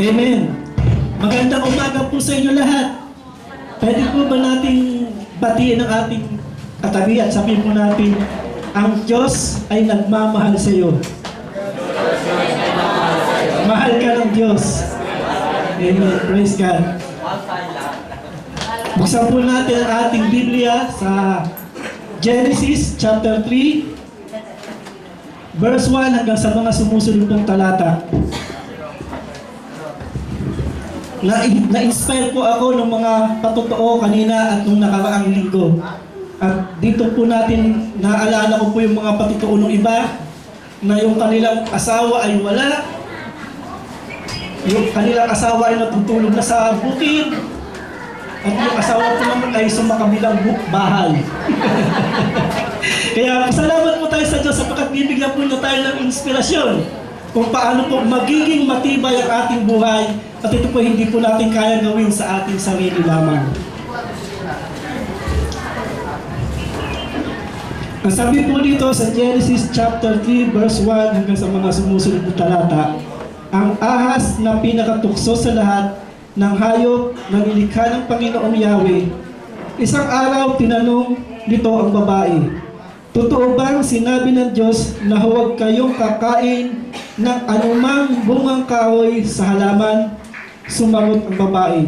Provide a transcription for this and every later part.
Amen. Magandang umaga po sa inyo lahat. Pwede po ba nating batiin ang ating katabi at sabihin po natin, ang Diyos ay nagmamahal sa iyo. Mahal ka ng Diyos. Amen. Praise God. Buksan po natin ang ating Biblia sa Genesis chapter 3, verse 1 hanggang sa mga sumusunod pong talata. Na-inspire po ako ng mga patotoo kanina at nung nakaraang linggo. At dito po natin naalala ko po yung mga patotoo ng iba na yung kanilang asawa ay wala. Yung kanilang asawa ay natutulog na sa bukid. At yung asawa po naman ay sumakabilang bahay. Kaya salamat po tayo sa Diyos sapagkat bibigyan po na tayo ng inspirasyon kung paano po magiging matibay ang ating buhay at ito po hindi po natin kaya gawin sa ating sarili lamang. Ang sabi po dito sa Genesis chapter 3 verse 1 hanggang sa mga sumusunod na talata, ang ahas na pinakatukso sa lahat ng hayop na nilikha ng Panginoong Yahweh. Isang araw tinanong nito ang babae, totoo bang sinabi ng Diyos na huwag kayong kakain ng anumang bungang kahoy sa halaman? Sumagot ang babae,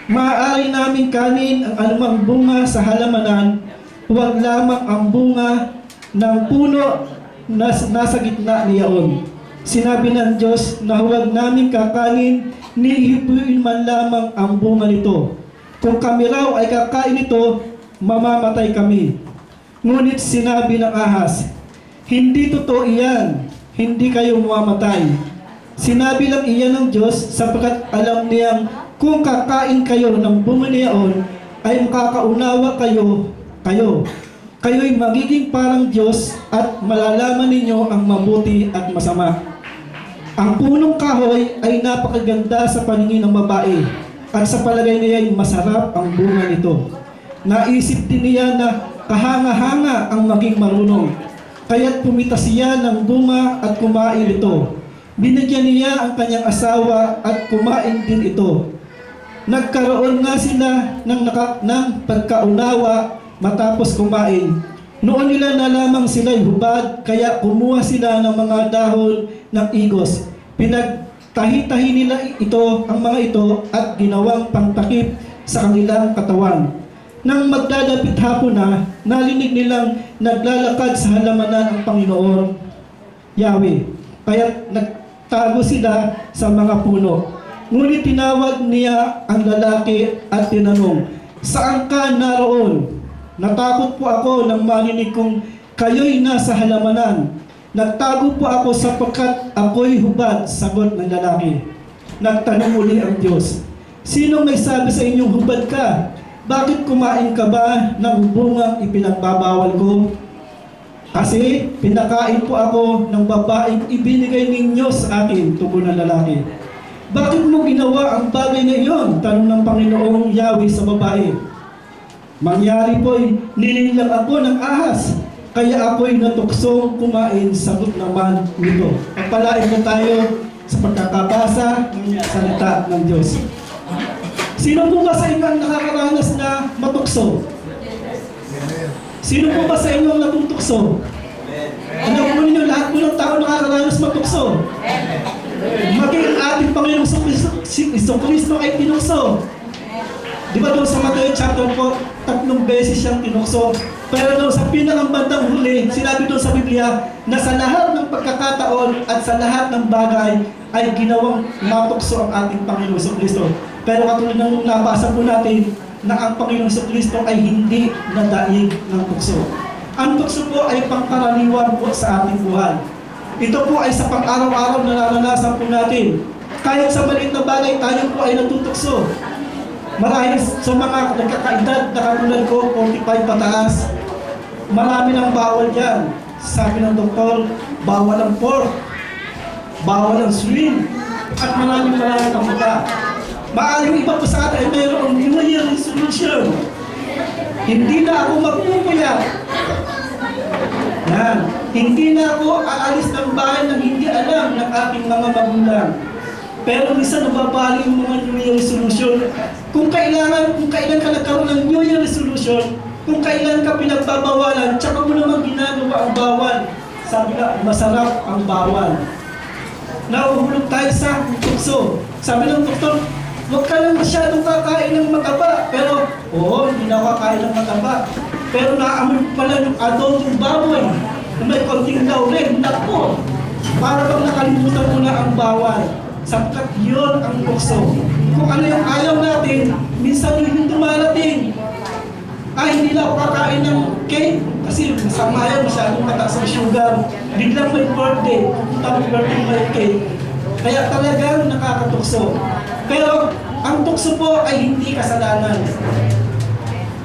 maaari namin kanin ang anumang bunga sa halamanan, huwag lamang ang bunga ng puno na nasa gitna niyaon. Sinabi ng Diyos na huwag namin kakanin ni hipuin man lamang ang bunga nito. Kung kami raw ay kakain nito, mamamatay kami. Ngunit sinabi ng ahas, hindi totoo iyan, hindi kayo mamamatay. Sinabi lang iyan ng Diyos sapagkat alam niyang kung kakain kayo ng bunga niyaon, ay makakaunawa kayo. Kayo'y magiging parang Diyos at malalaman ninyo ang mabuti at masama. Ang punong kahoy ay napakaganda sa paningin ng babae at sa palagay niya ay masarap ang bunga nito. Naisip din niya na kahanga-hanga ang maging marunong. Kaya't pumitas siya ng bunga at kumain ito. Binigyan niya ang kanyang asawa at kumain din ito. Nagkaroon nga sila ng pagkaunawa matapos kumain. Noon nila na lamang sila'y hubad, kaya kumuha sila ng mga dahon ng igos. Pinagtahi-tahi nila ito, ang mga ito, at ginawang pangtakip sa kanilang katawan. Nang magdadapit hapon na, narinig nilang naglalakad sa halamanan ang Panginoon Yahweh. Kaya nagtago sila sa mga puno. Ngunit tinawag niya ang lalaki at tinanong, saan ka naroon? Natakot po ako nang marinig kong kayo'y nasa halamanan. Nagtago po ako sapagkat ako'y hubad, sagot ng lalaki. Nagtanong muli ang Diyos, sinong may sabi sa inyong hubad ka? Bakit kumain ka ba ng bungang ipinagbabawal ko? Kasi pinakain po ako ng babaeng ibinigay ninyo sa akin, tugon ng lalaki. Bakit mo ginawa ang bagay na iyon? Tanong ng Panginoong Yahweh sa babae. Mangyari po'y ninilang ako ng ahas, kaya ako'y natuksong kumain, sagot naman nito. Pagpalain na tayo sa pagkakabasa ng salita ng Diyos. Sino po ba sa inyo ang nakakaranas na matukso? Sino po ba sa inyo ang natutukso? Ano po ninyo, lahat po ng tao nakakaranas matukso? Maging ang ating Panginoong Kristo ay tinukso. Di ba doon sa Mateo chapter 4, 3 beses siyang tinukso. Pero doon sa pinakambandang huli, sinabi doon sa Biblia na sa lahat ng pagkakataon at sa lahat ng bagay ay ginawang matukso ang ating Panginoong Kristo. Pero katulad ng nabasa po natin na ang Panginoong Kristo ay hindi nadaig ng tukso. Ang tukso po ay pangkaraniwan po sa ating buhay. Ito po ay sa pang-araw-araw na naranasan po natin. Kahit sa maliit na bagay, tayo po ay natutukso. Marahil sa mga nagkakaedad na katulad ko, 45 pataas, marami ng bawal dyan. Sabi ng doktor, bawal ang pork, bawal ang swing, at maraming pang iba. Maaaring iba po sa atin ay mayroong New Year resolution. Hindi na ako magpupuyat. Yan. Hindi na ako aalis ng bahay nang hindi alam ng aking mga magulang. Pero minsan nababali yung mga New Year resolution. Kung kailan ka nagkaroon ng New Year resolution, kung kailan ka pinagbabawalan, tsaka mo naman ginagawa ang bawal. Sabi nga, masarap ang bawal. Nauhulog tayo sa tukso. Sabi ng doktor, huwag ka lang masyadong kakain ng mataba. Pero, oo, hindi na ako kakain ng mataba. Pero naamoy pala yung adobong baboy na may konting laurel. Naku! Para bang nakalimutan mo na ang bawal. Sapagkat yun ang tukso. Kung ano yung ayaw natin, minsan yun yung dumarating. Ay, hindi na ako kakain ng cake kasi masama yan, masyadong mataas ang sugar. Biglang may birthday, pupunta may birthday may cake. Kaya talagang nakakatukso. Pero ang tukso po ay hindi kasalanan.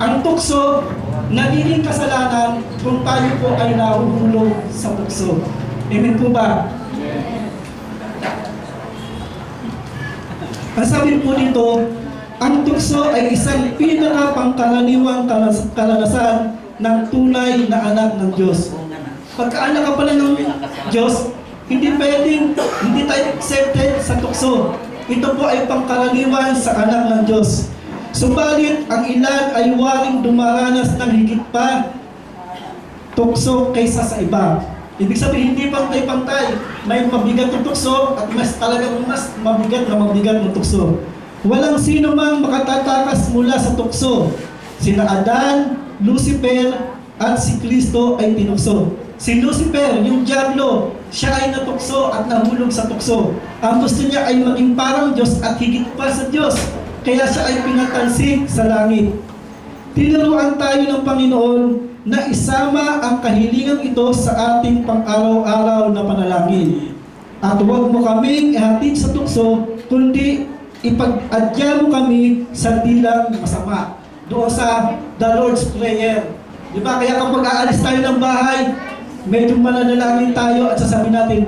Ang tukso, nagiging kasalanan kung tayo po ay nahuhulog sa tukso. Amen po ba? Ang sabi po dito, ang tukso ay isang pinakapangkaraniwang karanasan ng tunay na anak ng Diyos. Pagka-anak ka pala ng Diyos, hindi tayo accepted sa tukso. Ito po ay pangkaraniwan sa anak ng Diyos. Subalit, ang ilan ay waring dumaranas ng higit pa tukso kaysa sa iba. Ibig sabihin, hindi pantay-pantay. May mabigat na tukso at mas mabigat na tukso. Walang sino mang makatatakas mula sa tukso. Sina Adan, Lucifer, at si Kristo ay tinukso. Si Lucifer, yung diablo, siya ay natukso at nahulog sa tukso. Ang gusto niya ay maging parang Diyos at higit pa sa Diyos. Kaya siya ay pinatalsik sa langit. Tinuruan tayo ng Panginoon na isama ang kahilingan ito sa ating pang-araw-araw na panalangin. At huwag mo kaming ihatid sa tukso, kundi ipag-adya mo kami sa dilang masama. Doon sa The Lord's Prayer. Di ba? Kaya kapag aalis tayo ng bahay, medyo mananalangin tayo at sasabihin natin,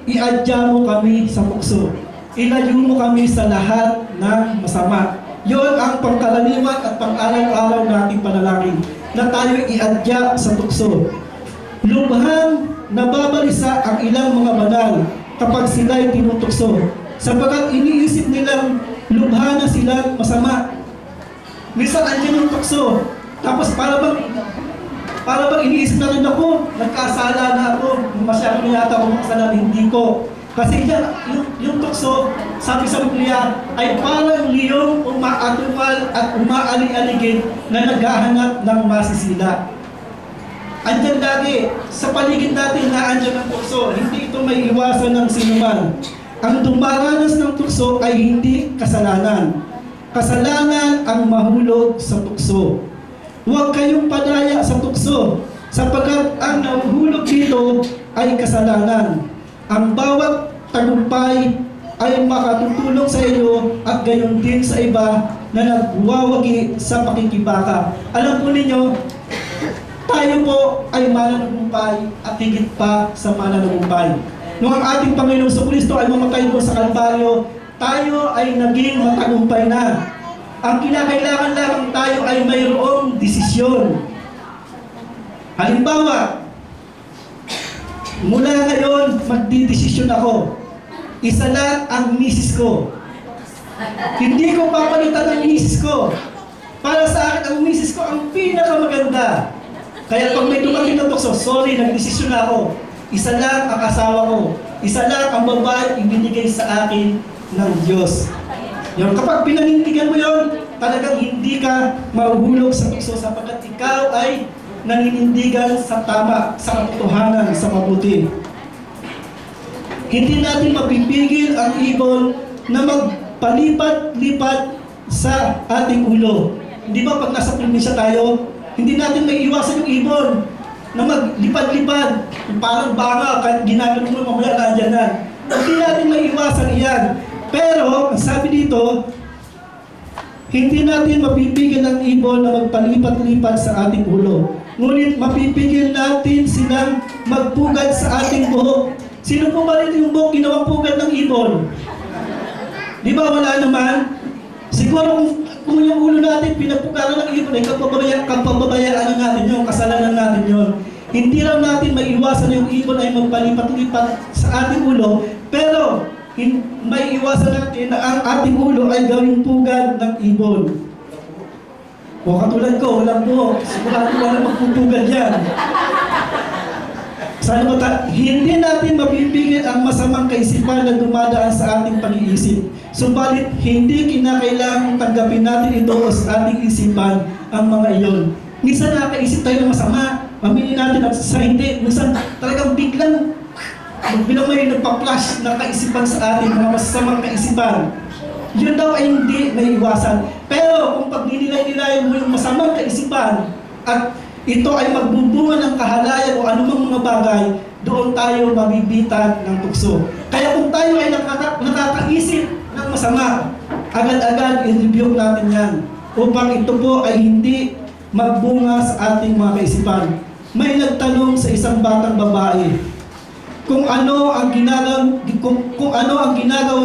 i-adya mo kami sa tukso. Ilayo mo kami sa lahat ng masama. Yun ang pangkaraniwan at pang-araw-araw nating panalangin na tayo i-adya sa tukso. Lubhang nababalisa ang ilang mga banal kapag sila'y tinutukso, sapagkat iniisip nilang lubha na silang masama. Minsan andyan yung tukso, tapos para bang iniisip na rin ako, nagkasala na ako, masyado na yata akong kasalanan, hindi ko. Kasi yung tukso, sabi sa Biblia, ay parang liyong umaatumal at umaali-aligid na naghahanap ng masisila. Andyan lagi, sa paligid natin na andyan ang tukso, hindi ito may iwasan ng sinuman. Ang dumaranas ng tukso ay hindi kasalanan. Kasalanan ang mahulog sa tukso. Huwag kayong padaya sa tukso, sapagkat ang nahuhulog dito ay kasalanan. Ang bawat tagumpay ay makatutulong sa iyo at gayon din sa iba na nagwawagi sa pakikibaka. Alam po ninyo, tayo po ay mananagumpay at higit pa sa mananagumpay. Nung ang ating Panginoong Kristo ay mamatay po sa Kalbaryo, tayo ay naging matagumpay na. Ang kinakailangan lamang tayo ay mayroong desisyon. Halimbawa, mula ngayon, magdidesisyon ako. Isa lang ang misis ko. Hindi ko papalitan ang misis ko. Para sa akin, ang misis ko ang pinakamaganda. Kaya pag may dumating na tukso, sorry, nagdesisyon ako. Isa lang ang asawa ko. Isa lang ang babae ibinigay sa akin ng Diyos. Yung kapag pinanindigan mo yon, talagang hindi ka mahuhulog sa tukso sapagkat ikaw ay naninindigan sa tama, sa katotohanan, sa mabuti. Hindi natin mapipigil ang ibon na magpalipat-lipat sa ating ulo. Di ba pag nasa probinsya tayo, hindi natin may iwasan yung ibon na maglipad-lipad, parang banga, kahit ginagano mo, mamaya nandiyan na. Hindi natin may iwasan iyan. Pero, ang sabi dito, hindi natin mapipigil ang ibon na magpalipat-lipat sa ating ulo. Ngunit mapipigil natin silang magpugad sa ating buhok. Sino po ba rin yung buhok ginawang pugad ng ibon? Di ba wala naman? Siguro kung yung ulo natin pinagpugaran ng ibon, ay kapababayaan na natin yun, kasalanan natin yun. Hindi lang natin maiwasan yung ibon ay magpalipat-lipat sa ating ulo, pero may iwasan natin na ang ating ulo ay gawing pugad ng ibon. O katulad ko, walang buhok, sigurado wala magpupugad yan. Sana hindi natin mapipigil ang masamang kaisipan na dumadaan sa ating pag-iisip. Subalit, hindi kinakailangang tanggapin natin ito sa ating isipan ang mga iyon. Minsan nakakaisip tayo ng masama, mamili natin at sa hindi. Minsan talagang biglang may nagpa-flash na kaisipan sa atin, mga masasamang kaisipan. Yun daw ay hindi naiiwasan. Pero kung pagninilay-nilayan mo yung masamang kaisipan at ito ay magbubunga ng kahalayan o anumang mga bagay, doon tayo mabibitan ng tukso. Kaya kung tayo ay nakakaisip ng masama, agad-agad i-review natin yan upang ito po ay hindi magbunga sa ating mga kaisipan. May nagtanong sa isang batang babae kung ano ang ginagawa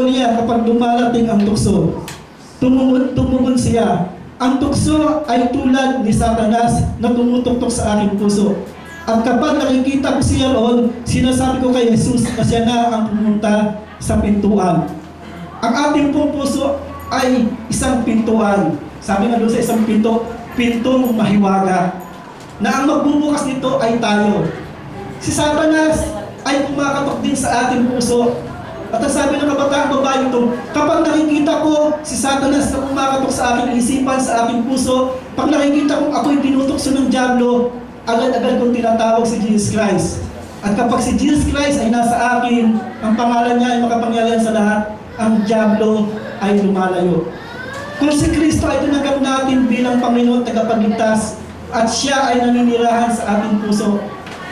niya kapag dumarating ang tukso. Tumugon siya, ang tukso ay tulad ni Satanas na tumutuktok sa aking puso. At kapag nakikita ko siya roon, sinasabi ko kay Jesus na siya na ang pumunta sa pintuan. Ang ating pong puso ay isang pintuan. Sabi nga doon sa isang pintong mahiwaga, na ang magbubukas nito ay tayo. Si Satanas ay kumakatok din sa ating puso. At ang sabi ng kabataang babae ito, kapag nakikita ko si Satanas na kumakatok sa aking isipan, sa aking puso, pag nakikita kong ako'y tinutokso ng dyablo, agad-agad kong tinatawag si Jesus Christ. At kapag si Jesus Christ ay nasa akin, ang pangalan niya ay makapangyarihan sa lahat, ang dyablo ay lumalayo. Kung si Kristo ay tinanggap natin bilang Panginoon tagapagligtas, at siya ay naninirahan sa ating puso,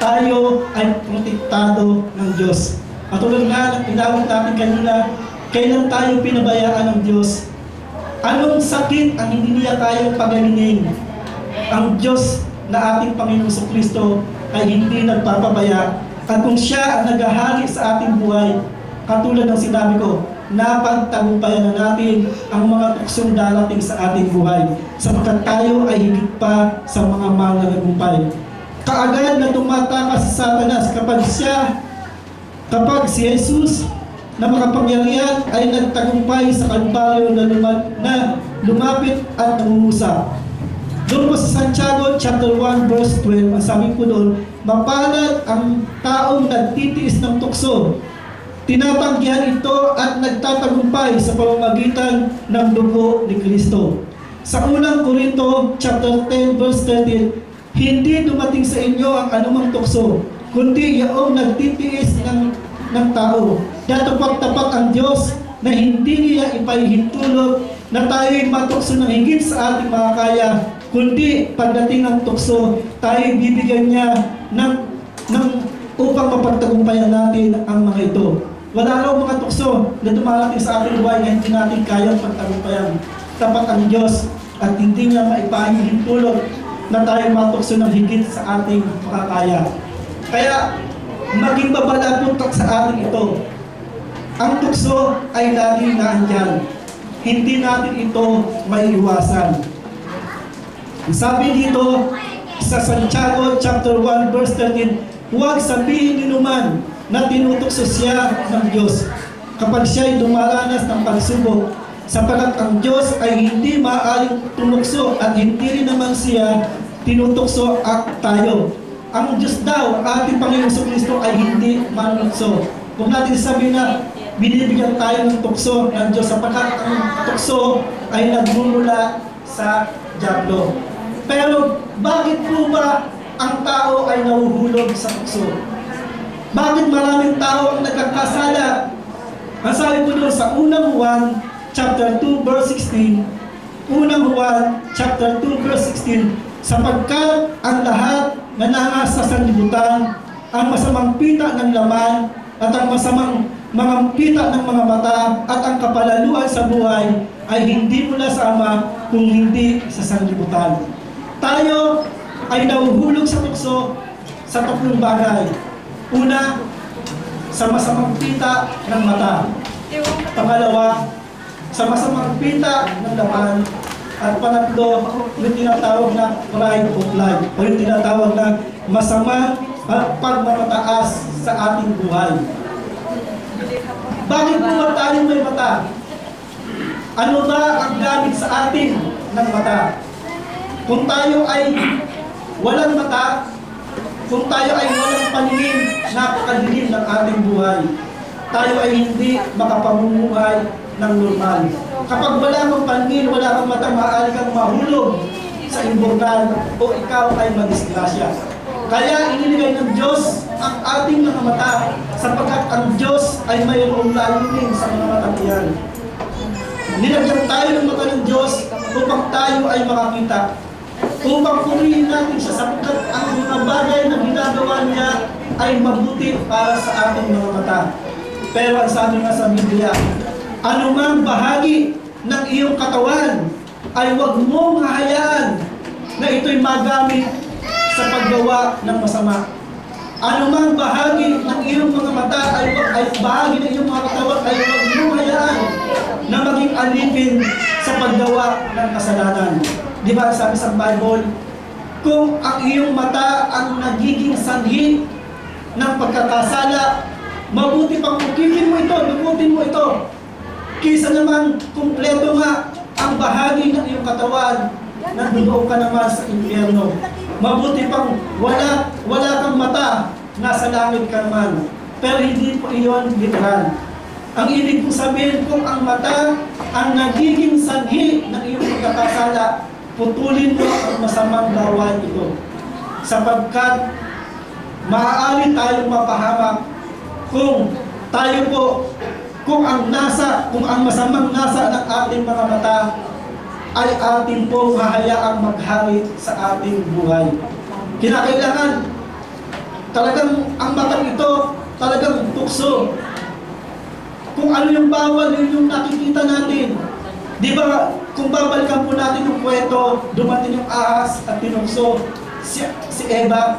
tayo ay protektado ng Diyos. At tulad nga ng tinawag natin kanina, kailan tayo pinabayaan ng Diyos? Anong sakit ang hindi niya tayo pagalingin? Ang Diyos na ating Panginoong Kristo ay hindi nagpapabaya. At kung siya ang naghahari sa ating buhay, katulad ng sinabi ko, napagtagumpayan na natin ang mga tuksong darating sa ating buhay, sapagkat tayo ay higit pa sa mga mananagumpay. Kaagad na tumatakas si Satanas kapag si Jesus na makapangyarihan ay nagtagumpay sa Kalbaryo na lumapit at nangungusap. Doon po sa Santiago chapter 1 verse 12, ang sabi po doon, mapalad ang taong nagtitiis ng tukso, tinatanggihan ito at nagtatagumpay sa pamamagitan ng dugo ni Kristo. Sa unang Korinto chapter 10 verse 13, hindi dumating sa inyo ang anumang tukso, kundi yaong nagtitiis ng tao. Datapag-tapat ang Diyos na hindi niya ipahihintulot na tayo'y matukso ng higit sa ating makakaya, kundi pagdating ng tukso, tayo'y bibigyan niya upang mapagtagumpayan natin ang mga ito. Wala raw mga tukso na dumarating sa ating buhay na hindi natin kayang pagtagumpayan. Tapat ang Diyos at hindi niya maipahihintulot na tayo matukso ng higit sa ating makakaya. Kaya, maging babalapuntak sa atin ito. Ang tukso ay laging naandyan. Hindi natin ito maiiwasan. Sabi dito sa Santiago chapter 1 verse 13, huwag sabihin ninuman na tinutukso siya ng Diyos kapag siya ay dumaranas ng pagsubok, sapagkat ang Diyos ay hindi maaaring tumukso at hindi rin naman siya tinutukso at tayo. Ang Diyos daw, ating Panginoong Kristo ay hindi manunukso. Huwag natin sabihin na binibigyan tayo ng tukso ng Diyos sapagkat ang tukso ay nagmumula sa dyablo. Pero bakit po ba ang tao ay nahuhulog sa tukso? Bakit maraming tao ang nagkakasala? Ang sabi po doon sa unang Juan chapter 2 verse 16, unang Juan chapter 2 verse 16, sapagkat ang lahat na nasa sanlibutan, ang masamang pita ng laman at ang masamang mga pita ng mga mata at ang kapalaluan sa buhay ay hindi mula sa Ama kung hindi sa sanlibutan. Tayo ay nahuhulog sa tukso sa tatlong bagay. Una, sa masamang pita ng mata. Pangalawa, sa masamang pita ng laman. At pangatlo, yung tinatawag na pride of life o yung tinatawag na masamang pagmamataas sa ating buhay. Bakit po ba tayo may mata? Ano ba ang gamit sa atin ng mata? Kung tayo ay walang mata, kung tayo ay walang paningin, napakadilim ng ating buhay. Tayo ay hindi makapamumuhay ng normal. Kapag wala kang paningin, wala kang mata, maaari kang mahulog sa imburnal o ikaw ay madisgrasya. Kaya iniligay ng Diyos ang ating mga mata sapagkat ang Diyos ay mayroong layunin sa mga matang iyan. Nilagyan tayo ng mata ng Diyos upang tayo ay makakita. Upang purihin natin siya sapagkat ang mga bagay na ginagawa niya ay mabuti para sa ating mga mata. Pero ang sabi nga sa Biblia, anumang bahagi ng iyong katawan ay huwag mong hahayaan na ito'y magamit sa paggawa ng masama. Anumang bahagi ng iyong mga mata ay bahagi ng iyong mga katawan ay huwag mong hayaan na maging alipin sa paggawa ng kasalanan. Di ba sabi sa Bible, kung ang iyong mata ang nagiging sanhi ng pagkakasala, mabuti pang ukipin mo ito, lubutin mo ito. Kisa naman kumpleto nga ang bahagi ng iyong katawan, nandoon ka naman sa impyerno. Mabuti pang wala kang mata, nasa langit ka naman. Pero hindi po iyon literal. Ang ibig kong sabihin, kung ang mata ang nagiging sanhi ng iyong pagkakasala, putulin mo ang masamang gawain ito. Sapagkat maaari tayong mapahamak kung tayo po, kung ang masamang nasa ng ating mga mata ay ating pong hahayaang maghari sa ating buhay. Kinakailangan talagang ang matang ito talagang tukso. Kung ano yung bawal, yun yung nakikita natin. Di ba, kung babalikan po natin yung kwento, dumating yung ahas at tinukso si Eva.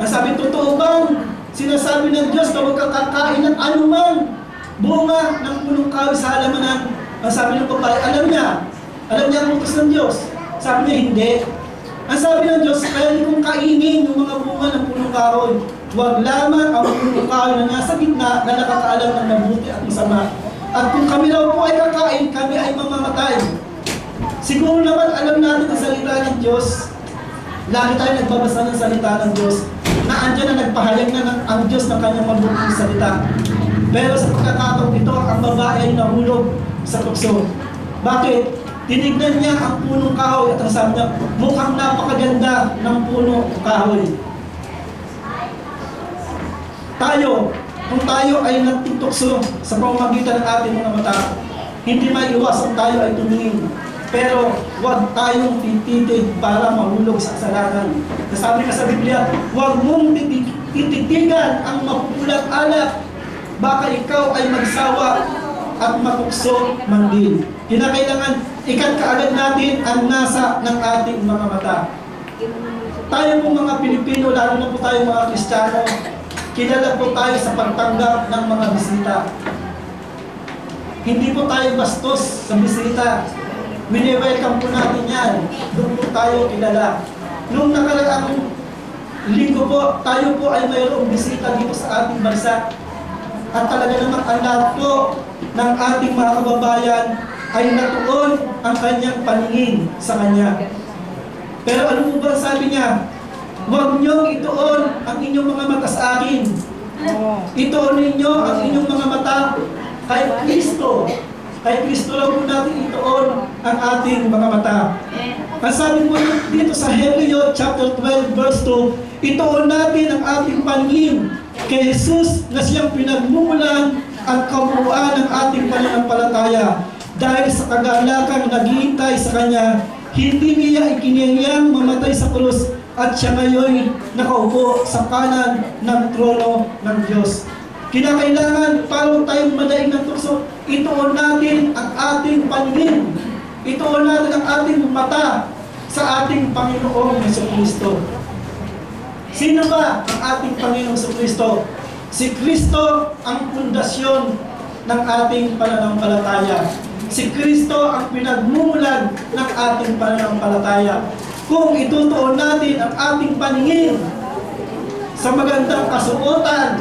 Ang sabi, totoo bang sinasabi ng Diyos na huwag kang kakain ng anumang bunga ng punong kahoy sa halamanan? Ang sabi ng babae, alam niya ang utos ng Diyos. Sabi niya, hindi. Ang sabi ng Diyos, kaya hindi kong kainin yung mga bunga ng punong kahoy. Huwag lamang ang punong kahoy na nasa gitna na nakakaalam ng mabuti at masama. At kung kami raw po ay kakain, kami ay mamamatay. Siguro naman alam natin ang salita ng Diyos. Lagi tayo nagbabasa ng salita ng Diyos na andyan na nagpahayag na ang Diyos ng kanyang mabuting salita. Pero sa pagkakataong ito, ang babae ay nahulog sa tukso. Bakit? Tinignan niya ang punong kahoy at ang sabi niya, mukhang napakaganda ng punong kahoy. Kung tayo ay nagtutukso sa pamamagitan ng ating mga mata, hindi maiiwasan tayo ay tumingin. Pero huwag tayong tititig para mahulog sa kasalanan. Nasabi ka sa Biblia, huwag mong tititigan ang mapupulat alak. Baka ikaw ay magsawa at matukso man din. Kinakailangan ikat kaagad natin ang nasa ng ating mga mata. Tayo po mga Pilipino, lalo na po tayo mga Kristiyano, kilala po tayo sa pagtanggap ng mga bisita. Hindi po tayo bastos sa bisita. Wini-welcome po natin yan. Doon po tayo kilala. Noong nakaraang linggo po, tayo po ay mayroong bisita dito sa ating bansa. At talaga namang ang lahat po ng ating mga kababayan ay natuon ang kanyang paningin sa kanya. Pero ano po ba sabi niya? Huwag niyong ituon ang inyong mga mata sa akin. Ituon ninyo ang inyong mga mata kay Kristo. Kay Kristo lang po natin ituon ang ating mga mata. Ang sabi mo dito sa Hebreo chapter 12 verse 2, ituon natin ang ating paningin kay Jesus na siyang pinagmumulan at kabuuan ng ating pananampalataya. Dahil sa kagalakang naghihintay sa Kanya, hindi niya ikiniyayang mamatay sa krus at siya ngayon nakaupo sa kanan ng trono ng Diyos. Kinakailangan para tayong madaing ng tukso, ituon natin ang ating paningin. Ituon natin ang ating mata sa ating Panginoong Jesucristo. Sino ba ang ating Panginoong Jesucristo? Si Kristo ang pundasyon ng ating pananampalataya. Si Kristo ang pinagmumulan ng ating pananampalataya. Kung itutuon natin ang ating paningin sa magandang kasuotan,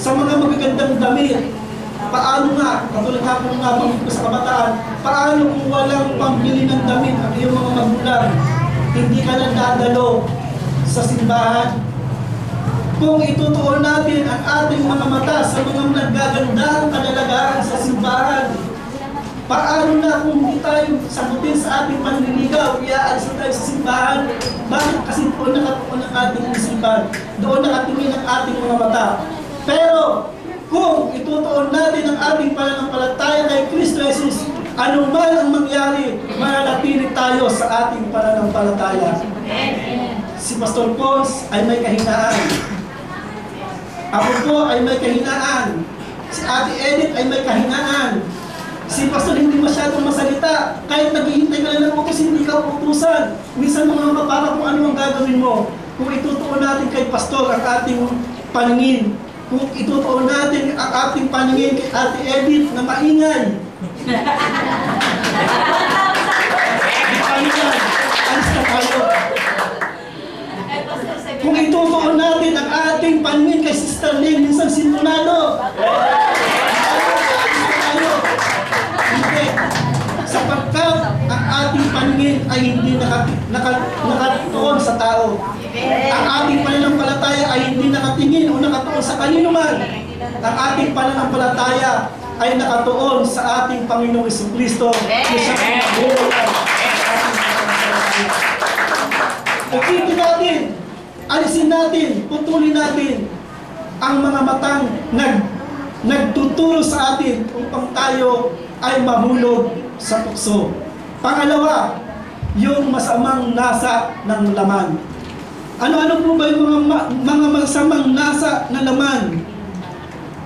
sa mga magagandang damit, Paano nga, katulad nga po nga ko sa kabataan, paano kung walang pambili ng damit ang iyong mga magulang? Hindi ka na dadalo sa simbahan. Kung itutuon natin ang ating mga mata sa mga naggagandang kadalagaan sa simbahan, paano na kung hindi tayo sagutin sa ating panliligaw, iaalis na tayo sa simbahan? Bakit? Kasi doon nakatuon ang ating isipan, doon nakatingin ang ating mga mata. Pero, kung itutuon natin ang ating pananampalataya kay Kristo Jesus, anuman ang mangyari, mananatili tayo sa ating pananampalataya. Si Pastor Pons ay may kahinaan. Ako po ay may kahinaan. Si Ate Edith ay may kahinaan. Si Pastor hindi masyadong masalita. Kahit naghihintay ka lang ng utos, hindi ka utusan. Minsan mga kapara kung ano ang gagawin mo. Kung itutuon natin kay Pastor ang ating paningin, kung itutuon natin ang ating paningin kay Ate Edith na maingay. Di paningan, alis na tayo. Kung itutuon natin ang ating paningin kay Sister Lynn, minsan sintunado. Hindi. Sapagkat ang ating paningin ay hindi nakatuon sa tao. Ang ating pananampalataya ay hindi nakatingin o nakatuon sa kanino man. Ang ating pananampalataya ay nakatuon sa ating Panginoong Jesucristo. Ukitin natin, alisin natin, putulin natin ang mga matang nagtuturo sa atin upang tayo ay mahulog sa tukso. Pangalawa, yung masamang nasa ng laman. Ano-ano po ba yung mga masamang nasa ng laman?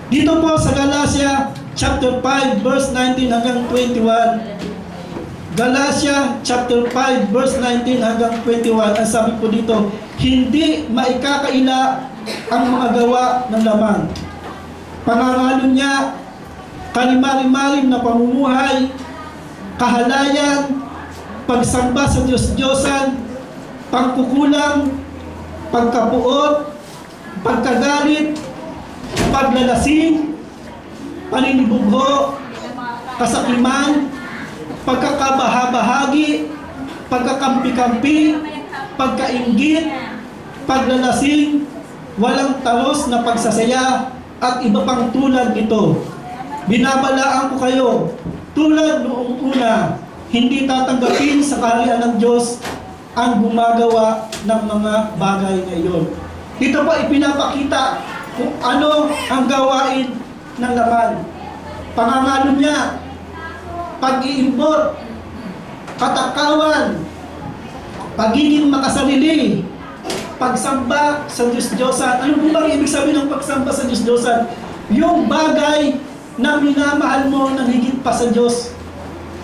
Dito po sa Galatia chapter 5 verse 19 hanggang 21. Galatia chapter 5 verse 19 hanggang 21. Ang sabi po dito, hindi maikakaila ang mga gawa ng laman. Pangangalo niya, kalimari-marim na pamumuhay, kahalayan, pagsamba sa Diyos-Diyosan, pagkukulang, pagkapuot, pagkagalit, paglalasing, paninibugho, kasakiman, pagkakabahabahagi, pagkakampi-kampi, pagkainggit, paglalasing, walang talos na pagsasaya, at iba pang tulad nito. Binabalaan ko kayo, tulad noong una, hindi tatanggapin sa kaharian ng Diyos ang gumagawa ng mga bagay na iyon. Dito pa ipinapakita kung ano ang gawain ng laman. Pangangalo niya, pag-iimbot, katakawan, pagiging makasarili, pagsamba sa Diyos-Diyosan. Ano po bang ibig sabihin ng pagsamba sa Diyos-Diyosan? Yung bagay na minamahal mo ng higit pa sa Diyos.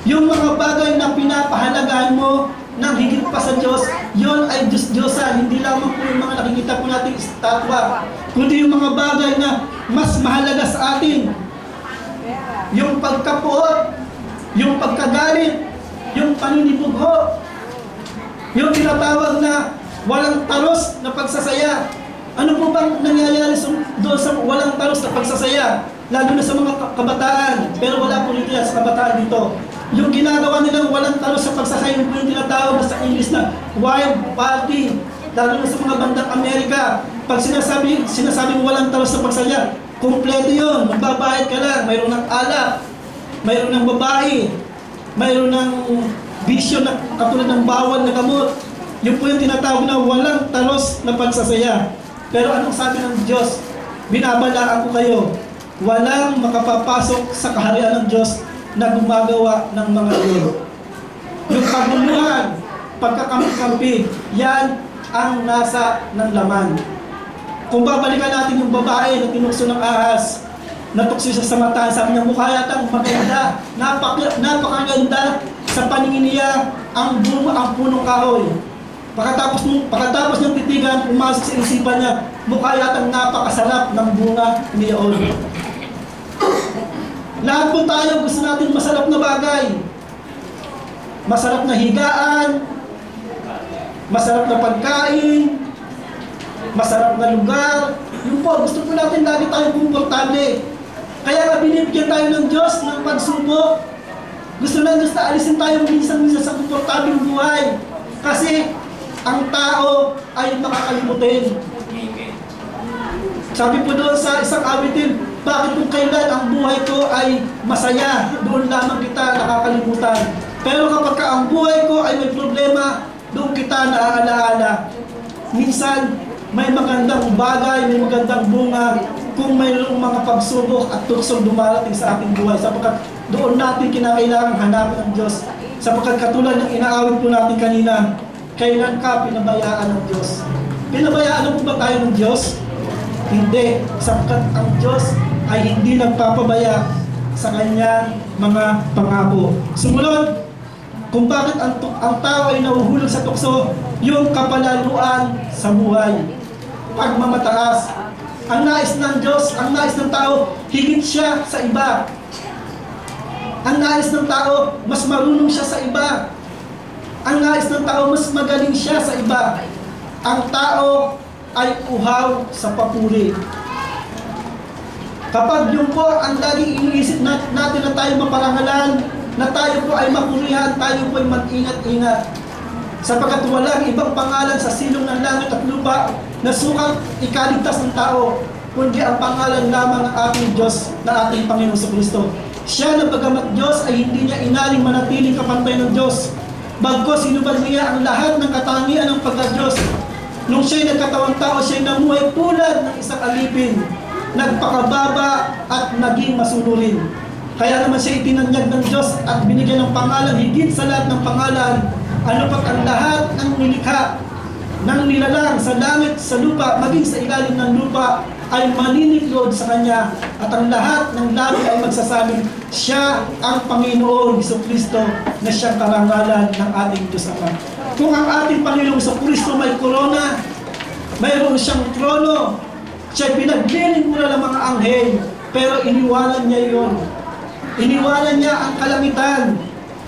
Yung mga bagay na pinapahalagahan mo ng higit pa sa Diyos, yon ay Diyos-Diyosan. Hindi lamang po yung mga nakikita po nating estatwa, kundi yung mga bagay na mas mahalaga sa atin. Yung pagkapuot, yung pagkagalit, yung paninibugho, yung tinatawag na walang talos na pagsasaya. Ano po bang nangyayari doon sa walang talos na pagsasaya? Lalo na sa mga kabataan, pero wala po dito sa kabataan dito. Yung ginagawa nilang walang talos sa pagsasaya, yung tinatawag na sa English na wild party, lalo na sa mga bandang Amerika. Pag sinasabing walang talos na pagsasaya, kumpleto yun, magbabayad ka lang, mayroon ng alak, mayroon ng babae, mayroon ng bisyo na katulad ng bawal na gamot. Yun po yung tinatawag na walang talos na pagsasaya. Pero anong sabi ng Diyos? Binabalaan ko kayo, walang makapapasok sa kaharian ng Diyos na gumagawa ng mga iyon. Yung pagmumuhan, pagkakampi-kampi, yan ang nasa ng laman. Kung babalikan natin yung babae na tinukso ng ahas, natukso siya sa mata, sabi niya, mukha yatang maganda, napakaganda sa paningin niya ang bunga, ang punong kahoy. Pagkatapos niyang titigan, pumasok sa isipan niya, mukha yatang napakasarap ng bunga niyon. Lahat po tayo gusto natin masarap na bagay. Masarap na higaan, masarap na pagkain, masarap na lugar. Yun po, gusto po natin lagi tayo komportable. Kaya nga binibigyan tayo ng Diyos ng pagsubok. Gusto ng Diyos na alisin tayo minsan-minsan sa komportabling buhay. Kasi ang tao ay makakalimutin. Sabi po doon sa isang awitin, bakit kung kailan ang buhay ko ay masaya, doon lamang kita nakakalimutan. Pero kapag ang buhay ko ay may problema, doon kita naaalaala. Minsan, may magandang bagay, may magandang bunga kung mayroong mga pagsubok at tuksong dumarating sa ating buhay. Sapagkat doon natin kinakailangan hanapin ng Diyos. Sapagkat katulad ng inaawit po natin kanina, kailan ka pinabayaan ng Diyos? Pinabayaan po ba tayo ng Diyos? Hindi. Sapagkat ang Diyos ay hindi nagpapabaya sa kanyang mga pangako. Sumunod, kung bakit ang tao ay nahuhulog sa tukso, yung kapalaluan sa buhay. Pagmamataas. Ang nais ng Diyos, ang nais ng tao, higit siya sa iba. Ang nais ng tao, mas marunong siya sa iba. Ang nais ng tao, mas magaling siya sa iba. Ang tao ay uhaw sa papuri. Kapag yun po ang laging iniisip natin na tayo maparangalan, na tayo po ay mapurihan, tayo po ay mag-ingat-ingat. Sapagkat walang ibang pangalan sa silong ng langit at lupa na sukang ikaligtas ng tao, kundi ang pangalan lamang ng ating Diyos na ating Panginoon sa Kristo. Siya na bagamat Diyos ay hindi niya inaling manatiling kapantay ng Diyos. Bagkus sinubad niya ang lahat ng katangian ng pagka-Diyos. Nung siya'y nagkatawang tao, siya'y namuhay tulad ng isang alipin, nagpakababa at naging masunurin. Kaya naman siya itinanyag ng Diyos at binigyan ng pangalan, higit sa lahat ng pangalan, ano pat ang lahat ng nilikha, ng nilalang sa langit, sa lupa, maging sa ilalim ng lupa, ay maniniklod sa Kanya. At ang lahat ng labi ay magsasabing, siya ang Panginoon Jesucristo na siyang karangalan ng ating Diyos Ama. Kung ang ating Panginoong Jesucristo may korona, mayroon siyang trono, siya'y pinagliling mula ng mga anghel, pero iniwanan niya yun. Iniwanan niya ang kalangitan.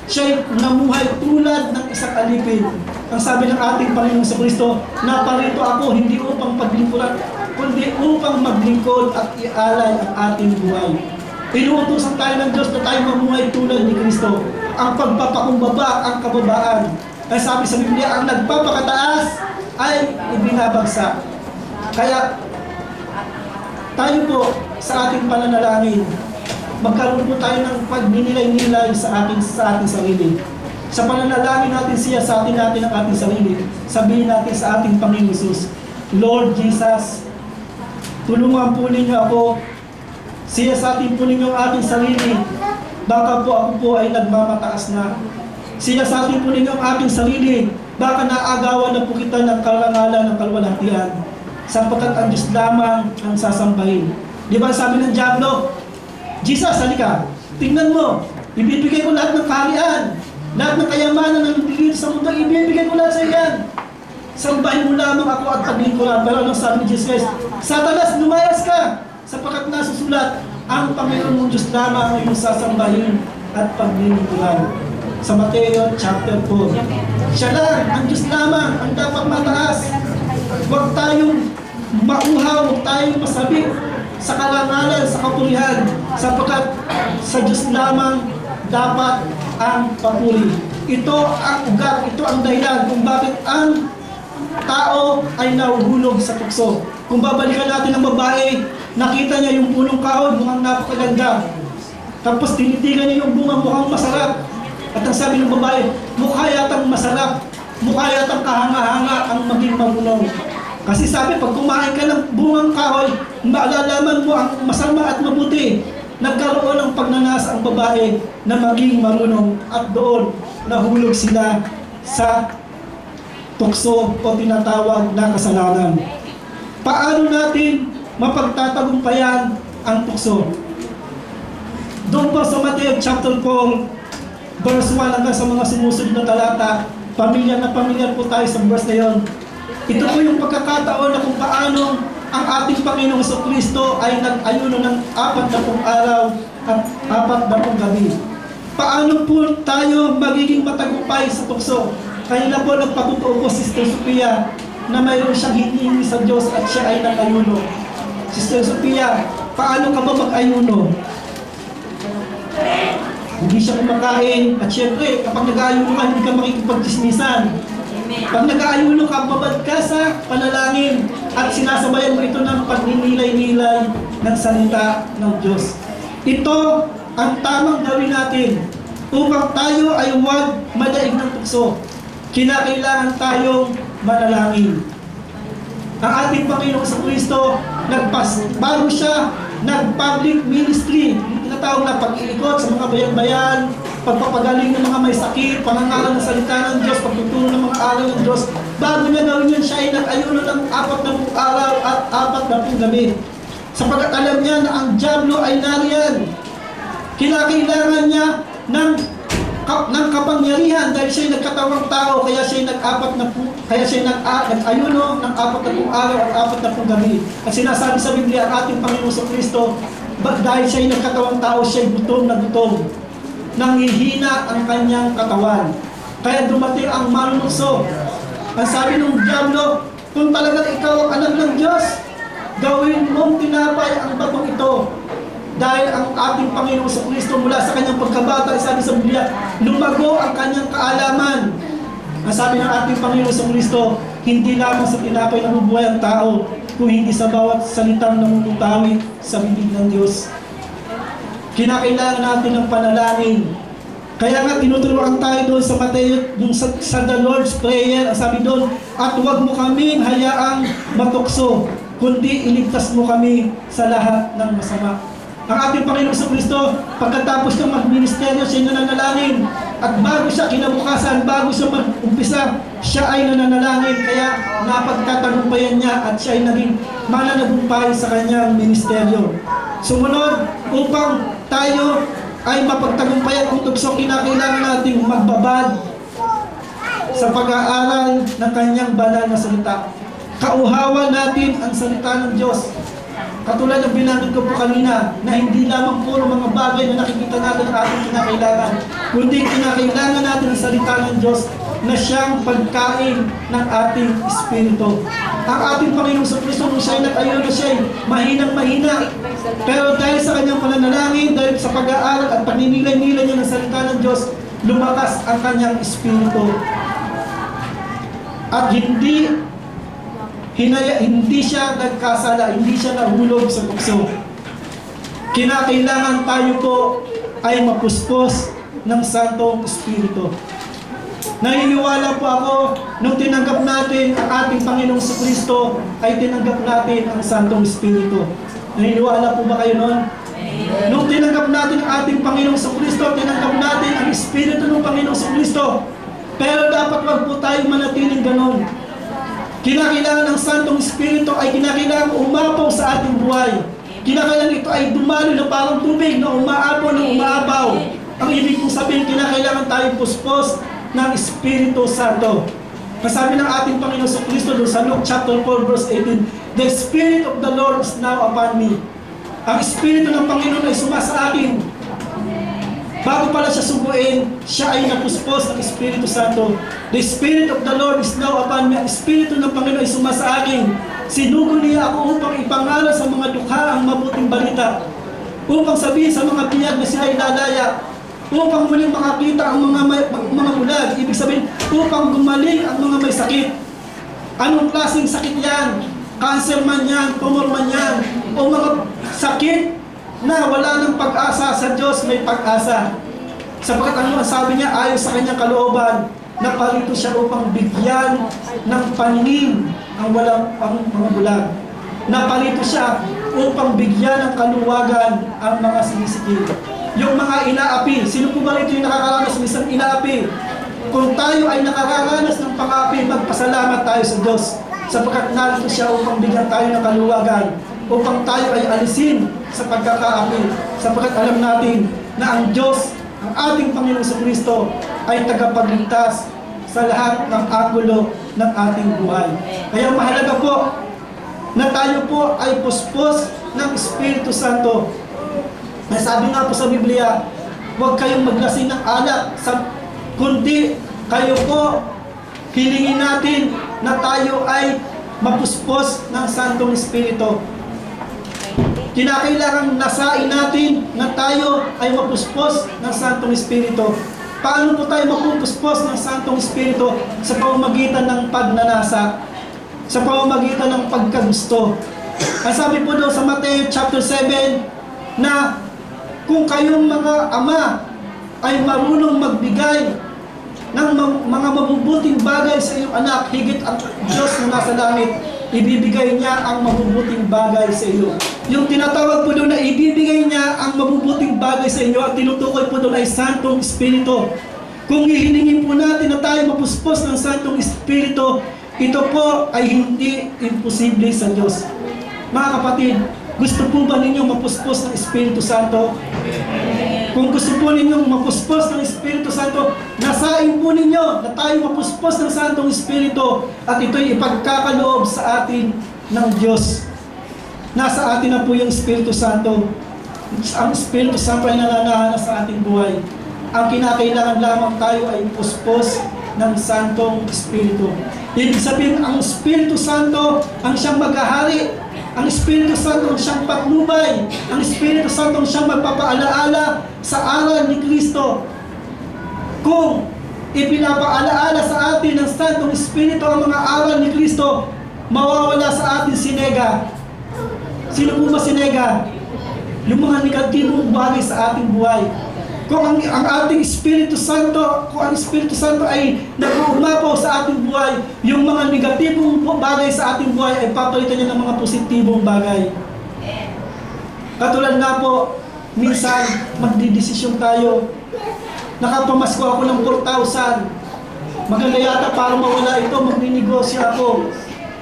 Siya'y namuhay tulad ng isang alipin. Ang sabi ng ating Panginoong Jesucristo, naparito ako hindi upang paglingkuran, kundi upang maglingkod at ialay ang ating buhay. Inuutosan tayo ng Diyos na tayo mamuhay tulad ni Kristo. Ang pagpapakumbaba, ang kababaan. Kaya sabi sa Biblia, ang nagpapakataas ay ibinabagsak. Kaya tayo po sa ating pananalangin, magkaroon po tayo ng pagninilay-nilay sa ating sarili. Sa pananalangin natin siya sa atin natin ang ating sarili. Sabihin natin sa ating Panginoon Jesus, Lord Jesus, tulungan po ninyo ako. Siya sa atin po ninyo ang ating sarili. Baka po ako po ay nagmamataas na. Siya sa atin po ninyo ang ating sarili. Baka naagawan na po kita ng karangalan ng kalwalhatian. Sapagkat ang Diyos lamang ang sasambahin. Di ba sabi ng Diablo, Jesus, halika, tingnan mo, ibibigay ko lahat ng kaharian, lahat ng kayamanan ng dito sa mundo, ibibigay ko lahat sa iyan. Sambahin mo lamang ako at paglingkuran. Pero anong sabi ni Jesus? Satanas, lumayas ka! Sapagkat nasusulat, ang Panginoon mong Diyos lamang ang iyong sasambahin at paglingkuran. Sa Mateo chapter 4. Siya lang, ang Diyos lamang, ang dapat mataas. Huwag tayong mauhaw, huwag tayong masabik sa karangalan, sa kapurihan, sapagkat sa Diyos lamang dapat ang papuri. Ito ang ugat, ito ang dahilan kung bakit ang tao ay nahuhulog sa tukso. Kung babalikan natin ang babae, nakita niya yung punong kahoy, mukhang napakaganda. Tapos tinitigan niya yung bunga, mukhang masarap. At ang sabi ng babae, mukha yatang masarap, mukha yatang kahanga-hanga ang maging marunong. Kasi sabi, pag kumain ka ng bungang kahoy, maalalaman mo ang masama at mabuti. Nagkaroon ng pagnanasa ang babae na maging marunong at doon nahulog sila sa tukso o tinatawag na kasalanan. Paano natin mapagtatagumpayan ang tukso? Doon po sa Mateo chapter 4, verse 1 hanggang sa mga sumusunod na talata, pamilya na pamilya po tayo sa verse na yon. Ito po yung pagkakataon na kung paano ang ating Panginoong Jesucristo ay nag-ayuno ng 40 araw at 40 gabi. Paano po tayo magiging matagumpay sa tukso? Kanina po nagpatutuo po si Sister Sophia na mayroon siyang hinihingi sa Diyos at siya ay nag-ayuno. Sister Sophia, Paano ka ba mag-ayuno? Hindi siya kumakain. At syempre, kapag nag-aayuno ka, hindi ka makikipagchismisan. Pag nag-aayuno ka, babad ka sa panalangin at sinasabayan mo ito ng pagninilay-nilay ng salita ng Diyos. Ito ang tamang gawin natin upang tayo ay huwag madaig ng tukso. Kinakailangan tayong manalangin. Ang ating Panginoong Kristo, bago siya nag-public ministry, tinatawag na pag-iikot sa mga bayan-bayan, pagpapagaling ng mga may sakit, pangangaral ng salita ng Diyos, pagtuturo ng mga aral ng Diyos. Bago niya gawin yun, siya ay nag-ayuno ng 40 araw at 40 gabi. Sapagkat alam niya na ang dyablo ay nariyan. Kinakailangan niya ng kapangyarihan dahil siya'y nagkatawang tao, kaya siya'y nag-ayuno ng 40 araw at 40 gabi. At sinasabi sa Biblia, ang ating Panginoon Kristo, dahil siya'y nagkatawang tao, siya'y gutom na gutom. Nanghihina ang kanyang katawan. Kaya dumating ang manunukso. Ang sabi ng dyablo, kung talagang ikaw ang anak ng Diyos, gawin mong tinapay ang batong ito. Dahil ang ating Panginoong Kristo mula sa kanyang pagkabata, sabi sa Biblia, lumago ang kanyang kaalaman. Ang sabi ng ating Panginoong Kristo, hindi lamang sa tinapay na bubuhay ang tao, kung hindi sa bawat salitang namumutawi sa bibig ng Diyos. Kinakailangan natin ng panalangin. Kaya nga tinuturuan tayo doon sa Mateo, yung sa The Lord's Prayer, sabi doon, at huwag mo kaming hayaang matukso, kundi iligtas mo kami sa lahat ng masama. Ang ating Panginoong Kristo, pagkatapos ng mag-ministeryo, siya nananalangin. At bago siya kinabukasan, bago siya mag-umpisa, siya ay nananalangin. Kaya napagtatagumpayan niya at siya ay naging mananagumpay sa kanyang ministeryo. Sumunod, upang tayo ay mapagtagumpayan ang tukso, kinakailangan nating magbabad sa pag-aaral ng kanyang banal na salita. Kauhawan natin ang salita ng Diyos. Katulad ng binanggit ko po kanina, na hindi lamang puro mga bagay na nakikita natin ang ating kinakailangan, kundi kinakailangan natin ang salita ng Diyos na siyang pagkain ng ating espiritu. Ang ating Panginoong Kristo, nung siya'y nag-ayuno, siya'y mahinang-mahina. Pero dahil sa kanyang pananalangin, dahil sa pag-aaral at paninilay-nilay niya ng salita ng Diyos, lumakas ang kanyang espiritu. At hindi siya nagkasala, hindi siya nahulog sa tukso. Kinakailangan tayo po ay mapuspos ng Santong Espiritu. Naniniwala po ako, nung tinanggap natin ang ating Panginoong Kristo, ay tinanggap natin ang Santong Espiritu. Naniniwala po ba kayo nun? Nung tinanggap natin ang ating Panginoong Kristo, tinanggap natin ang Espiritu ng Panginoong Kristo. Pero dapat wag po tayo manatiling ganon. Kinakailangan ng Santong Espiritu ay kinakailangan umapaw sa ating buhay. Kinakailangan ito ay dumalo na parang tubig na umaapaw na umaapaw. Ang ibig kong sabihin, kinakailangan tayong puspos ng Espiritu Santo. Kasabi ng ating Panginoon Kristo doon sa Luke chapter 4 verse 18, the Spirit of the Lord is now upon me. Ang Espiritu ng Panginoon ay sumasa akin. Bago pala siya subuin, siya ay napuspos ng Espiritu Santo. The Spirit of the Lord is now upon me. Ang Espiritu ng Panginoon ay sumasa akin. Sinugo niya ako upang ipangaral sa mga dukha ang mabuting balita. Upang sabihin sa mga biyag na sila ay lalaya. Upang muling makakita ang mga bulag. Ibig sabihin, upang gumaling ang mga may sakit. Anong klaseng sakit yan? Cancer man yan, tumor man yan, o mga sakit na wala ng pag-asa. Sa Diyos may pag-asa. Sapagkat ano ang sabi niya, ayon sa kanyang kalooban, naparito siya upang bigyan ng paningin ang mga bulag. Naparito siya upang bigyan ng kaluwagan ang mga sinisikip. Yung mga inaapi, sino po ba rito yung nakakaranas ng isang inaapi? Kung tayo ay nakakaranas ng pang-api, magpasalamat tayo sa Diyos. Sapagkat narito siya upang bigyan tayo ng kaluwagan, upang tayo ay alisin sa pagkakaapi. Sapagkat alam natin na ang Diyos, ang ating Panginoong Kristo, ay tagapagligtas sa lahat ng anggulo ng ating buhay. Kaya mahalaga po na tayo po ay puspos ng Espiritu Santo. Nasabi nga po sa Biblia, huwag kayong maglasing ng alak, kundi kayo po hilingin natin na tayo ay mapuspos ng Santong Espiritu. kinakailangan nasain natin na tayo ay mapuspos ng Santong Espiritu. Paano po tayo mapupuspos ng Santong Espiritu? Sa pamamagitan ng pagnanasa, sa pamamagitan ng pagkagusto. Ang sabi po doon sa Mateo chapter 7 na kung kayong mga ama ay marunong magbigay ng mga mabubuting bagay sa iyong anak, higit ang Diyos na nasa langit, ibibigay niya ang mabubuting bagay sa iyo. Yung tinatawag po doon na ibibigay niya ang mabubuting bagay sa inyo, at tinutukoy po doon ay Santong Espiritu. Kung hihilingin po natin na tayo mapuspos ng Santong Espiritu, ito po ay hindi imposible sa Diyos. Mga kapatid, gusto po ba ninyo mapuspos ng Espiritu Santo? Kung gusto po ninyong mapuspos ng Espiritu Santo, nasain po ninyo na tayo mapuspos ng Santong Espiritu, at ito'y ipagkakaloob sa atin ng Diyos. Nasa atin na po yung Espiritu Santo. Ang Espiritu Santo ay nananahan sa ating buhay. Ang kinakailangan lamang tayo ay puspos ng Santong Espiritu. Ibig sabihin, ang Espiritu Santo ang siyang maghahari. Ang Espiritu Santo ang siyang patnubay. Ang Espiritu Santo ang siyang magpapaalaala sa aral ni Kristo. Kung ipinapaalaala sa atin ng Santong Espiritu ang mga aral ni Kristo, mawawala sa atin si nega. Sino po ba si nega? Yung mga negatibong bagay sa ating buhay. Kung ang ating Espiritu Santo, kung ang Espiritu Santo ay nag-uumapaw sa ating buhay, yung mga negatibong bagay sa ating buhay ay papalitan niya ng mga positibong bagay. Katulad nga po, minsan magdidesisyon tayo. Nakapamasko ako ng 4,000. Maganda yata para mawala ito, magninegosyo ako.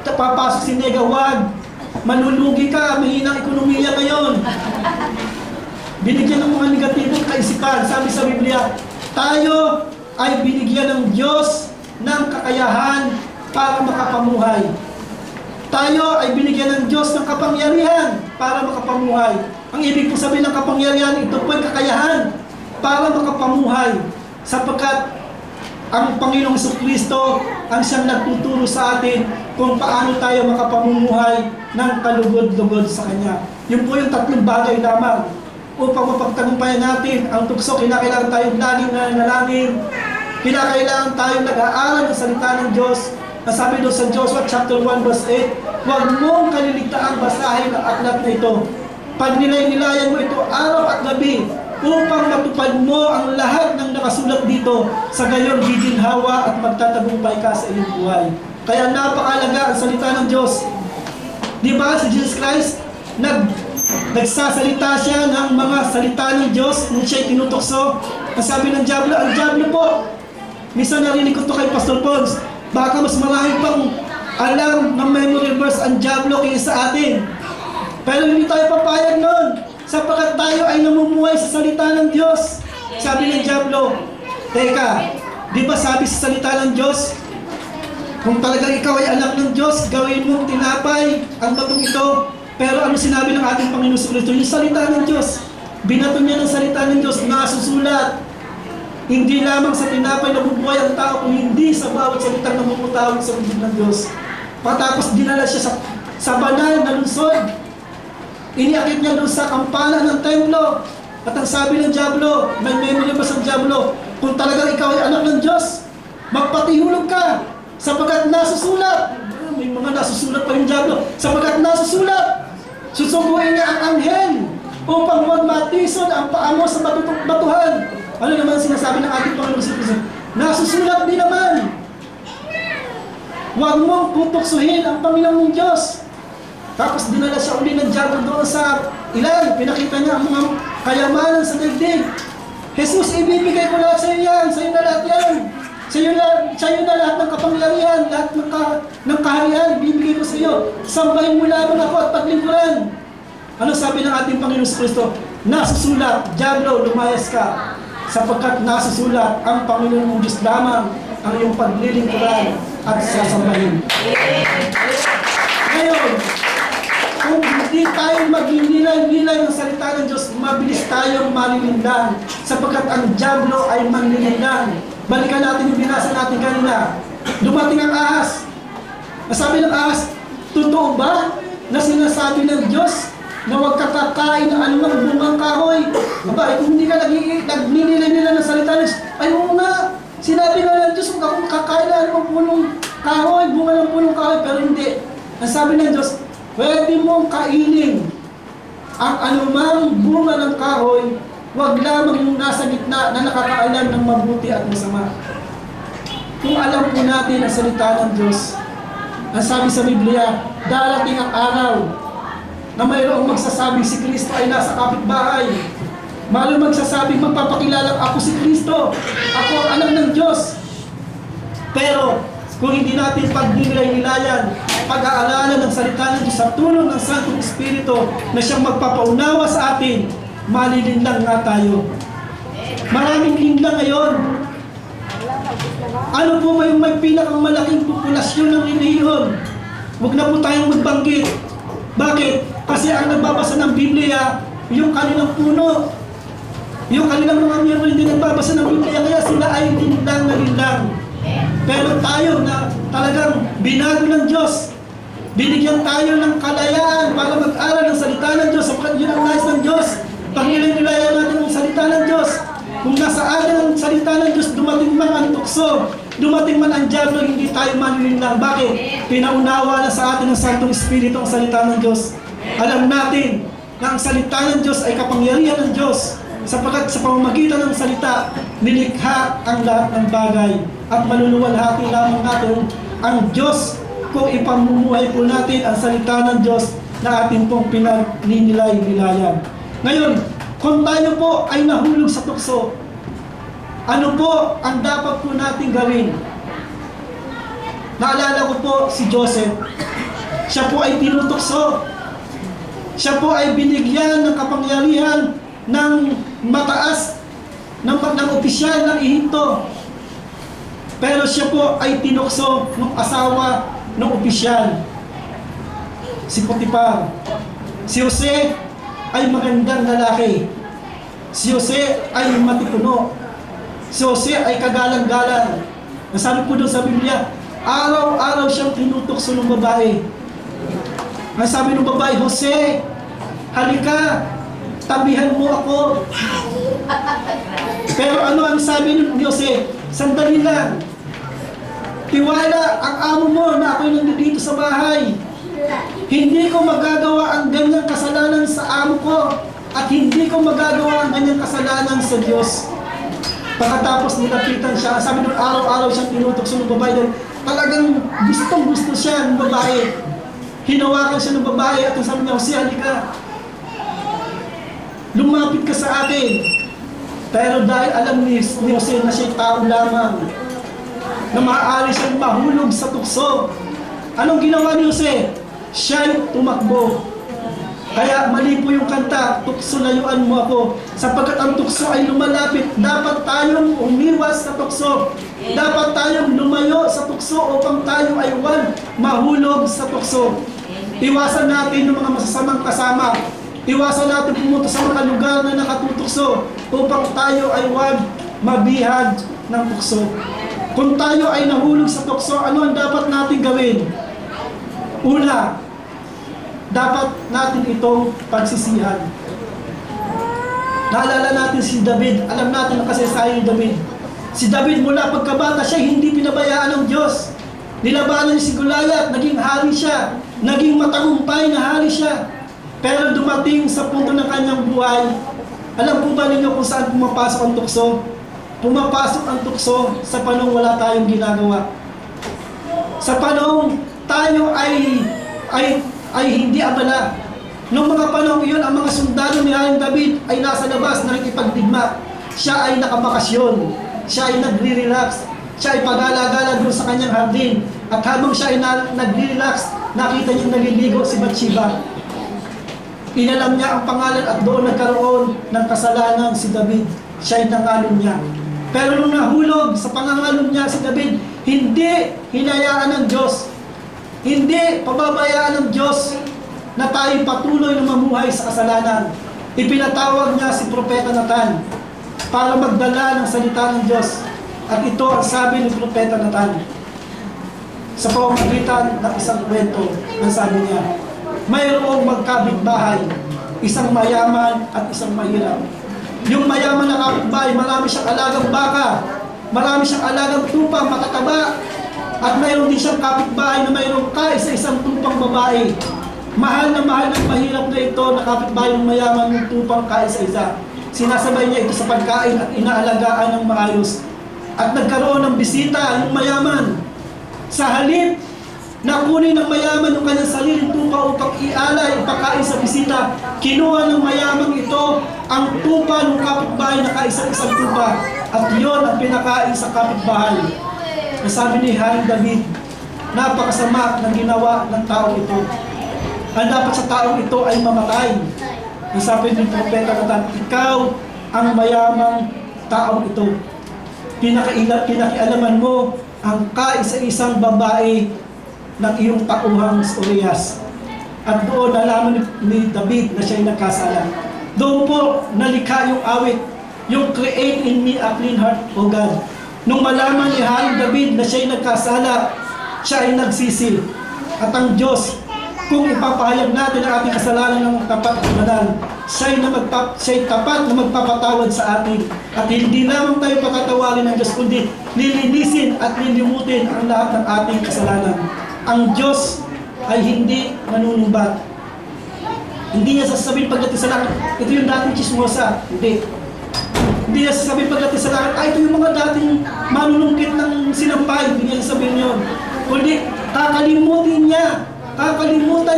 Papasok si nega, wag. Manulugi ka, mahinang ekonomiya ngayon. Binigyan ng mga negatibong kaisipan. Sabi sa Biblia, tayo ay binigyan ng Diyos ng kakayahan para makapamuhay. Tayo ay binigyan ng Diyos ng kapangyarihan para makapamuhay. Ang ibig po sabihin ng kapangyarihan, ito po ay kakayahan para makapamuhay. Sapagkat ang Panginoong Jesucristo ang siyang nagtuturo sa atin kung paano tayo makapamumuhay ng kalugod-lugod sa Kanya. Yun po yung tatlong bagay lamang. Upang mapagtagumpayan natin ang tukso, kinakailangan tayong laging nananalangin. Kinakailangan tayong nag-aaral ng salita ng Diyos. Ang sabi doon sa Joshua chapter 1 verse 8, huwag mong kaliligtaan basahin ang aklat na ito. Pagnilay-nilayan mo ito araw at gabi upang matupad mo ang lahat ng nakasulat dito. Sa gayon giginhawa at magtatagumpay ka sa iyong buhay. Kaya napakalaga ang salita ng Diyos. Di ba si Jesus Christ nagsasalita siya ng mga salita ng Diyos nung siya'y tinutokso? Ang sabi ng Diablo, ang Diablo po, minsan narinig ko ito kay Pastor Pons, baka mas marami pang alam ng memory verse ang Diablo kaysa sa atin. Pero hindi tayo papayag nun, sapagkat tayo ay namumuhay sa salita ng Diyos. Sabi ng Diablo, teka, di ba sabi sa salita ng Diyos, kung talagang ikaw ay anak ng Diyos, gawin mong tinapay ang batong ito. Pero ano sinabi ng ating Panginoon sa Kristo? Yung salita ng Diyos. Binato niya ng salita ng Diyos, nasusulat. Hindi lamang sa tinapay na bubuhay ang tao, kung hindi sa bawat salitang namumutawag sa bibig ng Diyos. Patapos dinala siya sa banal na lungsod. Iniakit niya doon sa kampana ng templo. At ang sabi ng Diablo, may memory ba sa Diablo? Kung talagang ikaw ay anak ng Diyos, magpatihulog ka, sapagkat nasusulat. May mga nasusulat pa yung Diablo. Sapagkat nasusulat, susubuin niya ang anghel upang huwag matisod ang paa mo sa batuhan. Ano naman sinasabi ng ating Panginoon sa Kristo? Nasusulat din naman. Huwag mong putuksuhin ang Panginoong Diyos. Tapos dinala siya uli ng Diablo doon sa ilan. Pinakita niya ang mga kayamanan sa daigdig. Jesus, ibibigay ko lahat sa iyo yan. Sa iyo na lahat yan. Sa iyo na lahat ng kapangyarihan, lahat ng kaharian, ibibigay ko sa iyo. Sambahin mo lamang ako at paglingkuran. Ano sabi ng ating Panginoon sa Kristo? Nasusulat, Diablo, lumayas ka. Sapagkat nasusulat, ang Panginoon mong Diyos lamang ang iyong paglilingkuran at sasambahin. Ngayon, kung hindi tayo magnilay-nilay ng salita ng Diyos, mabilis tayong malilinlang. Sapagkat ang Diablo ay manlilinlang. Balikan natin yung binasa natin kanina. Dumating ang ahas. Nasabi ng ahas, totoo ba na sinasabi ng Diyos na huwag kakakain ng anumang bungang kahoy. Aba, kung hindi ka nagninilay-nila ng salita ng Diyos, ay oo nga, sinabi nga ng Diyos, huwag akong kakain ng anumang punong kahoy, bunga ng punong kahoy, pero hindi. Ang sabi ng Diyos, pwede mong kainin ang anumang bunga ng kahoy, huwag lamang yung nasa gitna na nakakaalam ng mabuti at masama. Kung alam po natin ang salita ng Diyos, ang sabi sa Biblia, darating ang araw na mayroong magsasabing si Kristo ay nasa kapitbahay. Mayroong magsasabing magpapakilalang ako si Kristo, ako ang anak ng Diyos. Pero kung hindi natin pagdilay-nilayan, pag-aalalan ng salita ng Diyos sa tulong ng Santong Espiritu na siyang magpapaunawa sa atin, malilinlang nga tayo. Maraming linlang ngayon. Ano po ba yung may pinakamalaking populasyon ng relihiyon? Huwag na po tayong magbanggit. Bakit? Kasi ang nagbabasa ng Biblia, yung kanilang puno. Yung kanilang mga miyembro hindi nagbabasa ng Biblia, kaya sila ay linlang na linlang. Pero tayo na talagang binago ng Diyos, binigyan tayo ng kalayaan para mag-aral ng salita ng Diyos, sapagkat yun ang nais ng Diyos. Pangilay-nilayan natin ang salita ng Diyos. Kung nasa atin ang salita ng Diyos, dumating man ang tukso, dumating man ang diablo, hindi tayo manilinlang. Bakit? Pinaunawa na sa atin ng Santong Espiritu ang salita ng Diyos. Alam natin na ang salita ng Diyos ay kapangyarihan ng Diyos, sapagkat sa pamamagitan ng salita, nilikha ang lahat ng bagay at maluluwalhati lamang natin ang Diyos kung ipamumuhay po natin ang salita ng Diyos na atin pong pinaninilay-nilayan. Ngayon, kung tayo po ay nahulog sa tukso, ano po ang dapat po natin gawin? Naalala ko po si Joseph. Siya po ay tinutukso. Siya po ay binigyan ng kapangyarihan ng mataas, ng opisyal ng Ehipto. Pero siya po ay tinukso ng asawa ng opisyal, si Potiphar. Si Jose ay magandang lalaki. Si Jose ay matipuno. Si Jose ay kagalang-galang. Nasabi po doon sa Biblia, araw-araw siyang tinutokso ng babae. Ang sabi ng babae, Jose, halika, tabihan mo ako. Pero ano ang sabi ni Jose? Sandali lang. Tiwala ang amo mo na ako'y nandito sa bahay. Hindi ko magagawa ang ganyang kasalanan sa amo ko at hindi ko magagawa ang ganyang kasalanan sa Diyos. Pagkatapos nilapitan siya, sabi nung araw-araw siyang tinutokso ng babae dahil talagang gustong-gusto siya ng babae. Hinawakan siya ng babae at sabi niya, Jose, halika. Lumapit ka sa akin. Pero dahil alam ni Jose na siya'y tao lamang, na maaari siyang mahulog sa tukso, anong ginawa ni Jose? Siya'y tumakbo. Kaya mali po yung kanta, tukso layuan mo ako. Sapagkat ang tukso ay lumalapit, dapat tayong umiwas sa tukso. Dapat tayong lumayo sa tukso upang tayo ay huwag mahulog sa tukso. Iwasan natin yung mga masasamang kasama. Iwasan natin pumunta sa mga lugar na nakatutukso upang tayo ay huwag mabihag ng tukso. Kung tayo ay nahulog sa tukso, ano ang dapat natin gawin? Una, dapat natin itong pagsisihan. Naalala natin si David, alam natin ang kasaysayan ni David. Si David mula pagkabata siya, hindi pinabayaan ng Diyos. Nilabanan niya si Goliath, naging hari siya, naging matagumpay na hari siya. Pero dumating sa punto ng kanyang buhay, alam po ba ninyo kung saan pumapasok ang tukso? Pumapasok ang tukso sa panahong wala tayong ginagawa. Sa panahong tayo ay hindi abala. Noong mga panahon iyon, ang mga sundalo ni Haring David ay nasa labas nakikipagdigma. Siya ay nakabakasyon. Siya ay nagre-relax. Siya ay pag-alagala doon sa kanyang hardin. At habang siya ay nagre-relax, nakita niyang naliligo si Bathsheba. Inalam niya ang pangalan at doon nagkaroon ng kasalanan si David. Siya ay nangalon niya. Pero nung nahulog sa pangangalon niya si David, hindi hinayaan ng Diyos. Hindi pababayaan ng Diyos na tayo patuloy na mamuhay sa kasalanan. Ipinatawag niya si Propeta Nathan para magdala ng salita ng Diyos. At ito ang sabi ni Propeta Nathan. Sa pamamagitan ng isang kwento, ang sabi niya, mayroong magkabitbahay isang mayaman at isang mahirap. Yung mayaman na kapitbahay, marami siyang alagang baka, marami siyang alagang tupa, matataba, at mayroon din siyang kapitbahay na mayroong kaisa-isang tupang babae. Mahal ng mahirap na ito na kapitbahay ng mayaman ng tupang kaisa-isa. Sinasabay niya ito sa pagkain at inaalagaan ng maayos. At nagkaroon ng bisita yung mayaman. Sa halip na kunin ng mayaman yung kanyang sariling tupa upang ialay, ipakain sa bisita, kinuha ng mayamang ito ang tupa ng kapitbahay na kaisa-isang tupa. At yon ang pinakain sa kapitbahay. Nasabi ni Haring David, napakasama ng ginawa ng taong ito. Ang dapat sa taong ito ay mamatay. Nasabi ng propeta Natan, ikaw ang mayamang taong ito. Pinakialaman mo ang kaisa-isang babae ng iyong tauhang Urias. At doon nalaman ni David na siya'y nagkasala. Doon po nalikha yung awit, yung create in me a clean heart, O God. Nung malaman ni Haring David na siya'y nagkasala, siya ay nagsisi. At ang Diyos, kung ipapahayag natin ang ating kasalanan ng tapat at banal, siya'y tapat na magpapatawad sa atin. At hindi lamang tayo patatawarin ng Diyos, kundi lilinisin at lilimutin ang lahat ng ating kasalanan. Ang Diyos ay hindi manunumbat. Hindi niya sasabihin pagdating sa langit, ito yung dating chismosa. Hindi. Hindi niya sasabihin pagdating sa langit, ito yung mga dating manunungkit ng sinampay. Hindi niya sasabihin yun. Kundi kakalimutan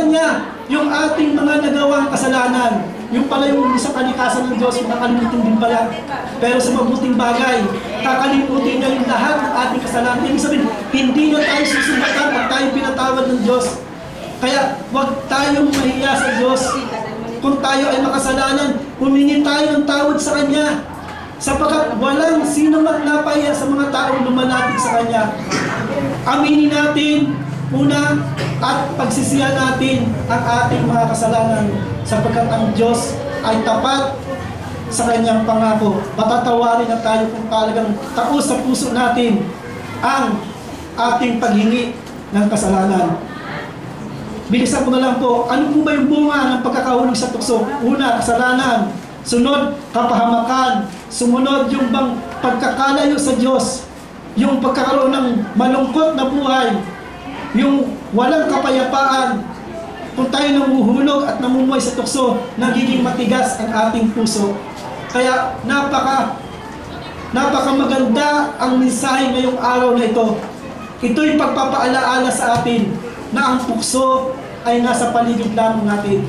niya yung ating mga nagawang kasalanan. Yung pala yung isang kalikasan ng Diyos, makakalimutin din pala. Pero sa mabuting bagay, kakalimutin niya yung lahat ng ating kasalanan. Ibig sabihin, hindi na tayo susumbatan at tayo pinatawad ng Diyos. Kaya huwag tayong mahiya sa Diyos. Kung tayo ay makasalanan, humingi tayo ng tawad sa Kanya. Sapagkat walang sino man napahiya sa mga taong lumalapit sa Kanya. Aminin natin, una, at pagsisihan natin ang ating mga kasalanan sapagkat ang Diyos ay tapat sa Kanyang pangako. Patatawarin na tayo kung talagang taos sa puso natin ang ating paghingi ng kasalanan. Bilisan ko na lang po, ano po ba yung bunga ng pagkakahulog sa tukso? Una, kasalanan. Sunod, kapahamakan. Sumunod, yung bang pagkakalayo sa Diyos. Yung pagkakaroon ng malungkot na buhay. Yung walang kapayapaan. Kung tayo namuhulog at namumuhay sa tukso, nagiging matigas ang ating puso. Kaya napaka maganda ang mensahe ngayong araw na ito. Ito'y pagpapaalaala sa atin na ang tukso ay nasa paligid lamang natin.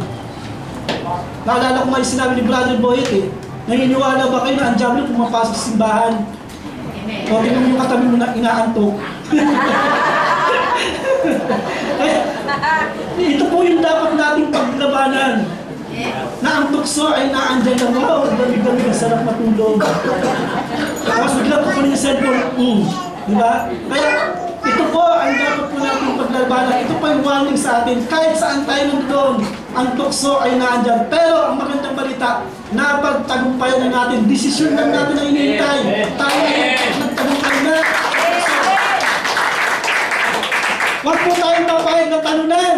Naalala ko nga yung sinabi ni Brother Boyet naniniwala ba kayo na ang diablo pumapasok sa simbahan? O tingnan mo yung katabi mo na inaantok. Ito po yung dapat nating paglabanan. Na ang tukso ay naandyan lang, wow, dami-dami, ang sarap matulog. Tapos bigla po yung cellphone, diba? Kaya ito po ang dapat po nating paglabanan. Ito po yung warning sa atin. Kahit saan tayo nandun, ang tukso ay naandyan. Pero ang magandang balita, napagtagumpayan na natin. Desisyon lang natin ang inihintay. Tayo ay nagtagumpay na. Huwag po tayong papayag ng talunan.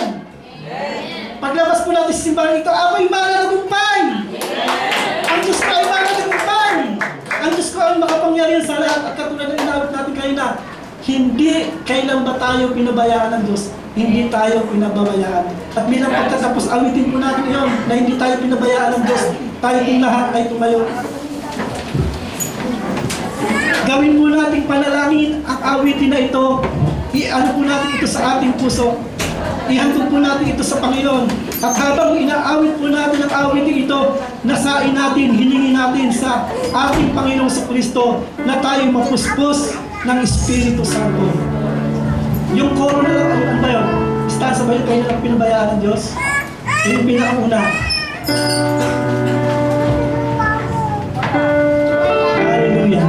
Paglabas po natin sa simbahan ito, ako'y mananagumpay. Ang Diyos ko ay mananagumpay. Ang Diyos ko ay makapangyarihan sa lahat. At katulad ng inawit natin kanina, hindi kailan ba tayo pinabayaan ng Diyos? Hindi tayo pinababayaan. At bilang pagkatapos, awitin po natin yun na hindi tayo pinabayaan ng Diyos. Tayo pong lahat ay tumayo. Gawin mo nating panalangin ang awitin na ito. Iano po natin ito sa ating puso. Ihandog po natin ito sa Panginoon. At habang inaawit po natin ang awitin ito, nasain natin, hiningi natin sa ating Panginoong sa Kristo na tayo mapuspos ng Espiritu Santo. Yung coro na lang, ano ba yun? Stanza ba yun? Kaya lang pinabayaan ng Diyos? Yun yung pinakauna. Hallelujah.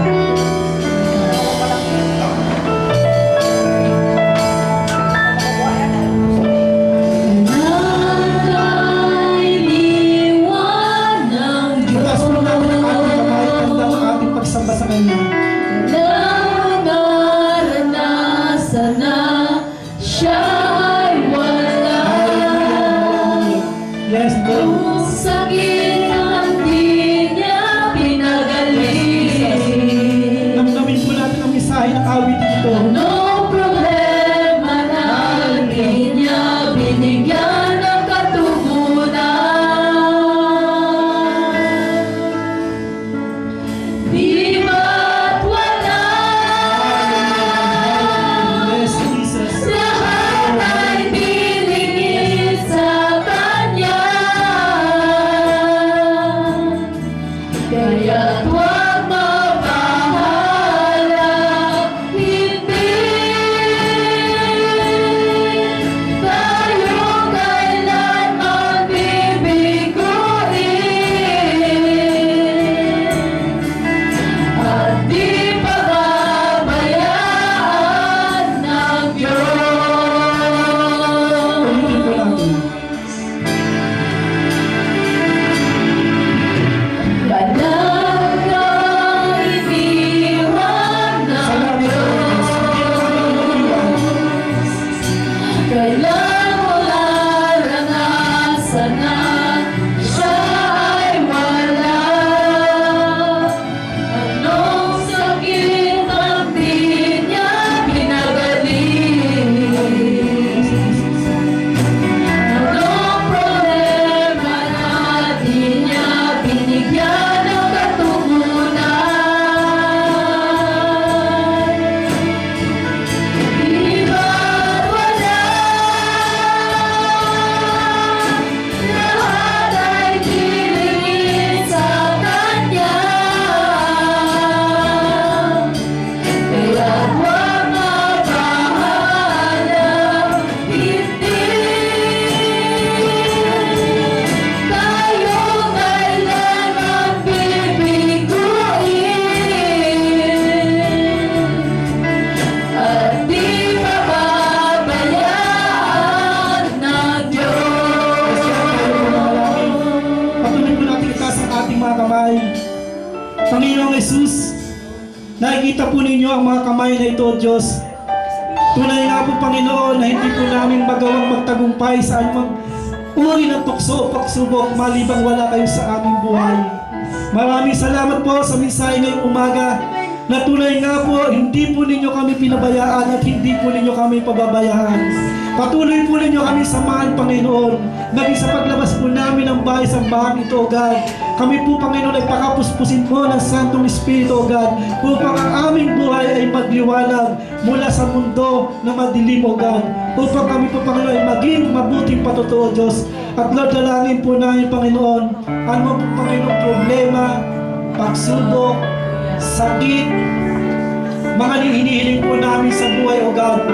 Pagsamba sa Kanya. Naranasan na siya'y wala. Yes, Lord. Ang sakit Espiritu. Anong problema na hindi niya binigyan ng katugunan? Di ba't wala? Yes, Jesus. Lahat ay binigit sa Kanya. Kaya't huwag mabahala, hindi tayo kailanman bibiguin at di pababayaan ng Diyos. Ulitin po natin. Walang kang iniwan ng Salamat po, Diyos. Hindi ka namin iniwan. Kailan mo naranasan na siya ay wala? Anong sakit ang di niya pinagaling? Anong problema na di niya binigyan ng katugunan? Di ba't wala? Lahat ay dinigit sa Kanya. Kaya't huwag mabahala, hindi tayo kailanman bibiguin at di pababayaan ng Diyos. Patuloy po natin itaas ang ating mga kamay. Panginoong Jesus, nakikita po ninyo ang mga kamay na ito, Diyos. Tunay nga po, Panginoon, na hindi po namin magawang magtagumpay sa anumang uri ng tukso o pagsubok malibang wala kayo sa aming buhay. Maraming salamat po sa mensahe ngayong umaga na tunay nga po, hindi po ninyo kami pinabayaan at hindi po ninyo kami pababayaan. Patuloy po ninyo kami samahan, Panginoon, maging sa paglabas po namin ng bahay sa bahan ito, O God. Kami po, Panginoon, ay pakapuspusin mo ng Santong Espiritu, O God, upang ang aming buhay ay magliwanag mula sa mundo na madilim, O God. Upang kami po, Panginoon, ay maging mabuting patotoo, Diyos. At Lord, dalangin po namin, Panginoon, ano po, Panginoon, problema, pagsubok, sakit, mga hinihiling po namin sa buhay, O God.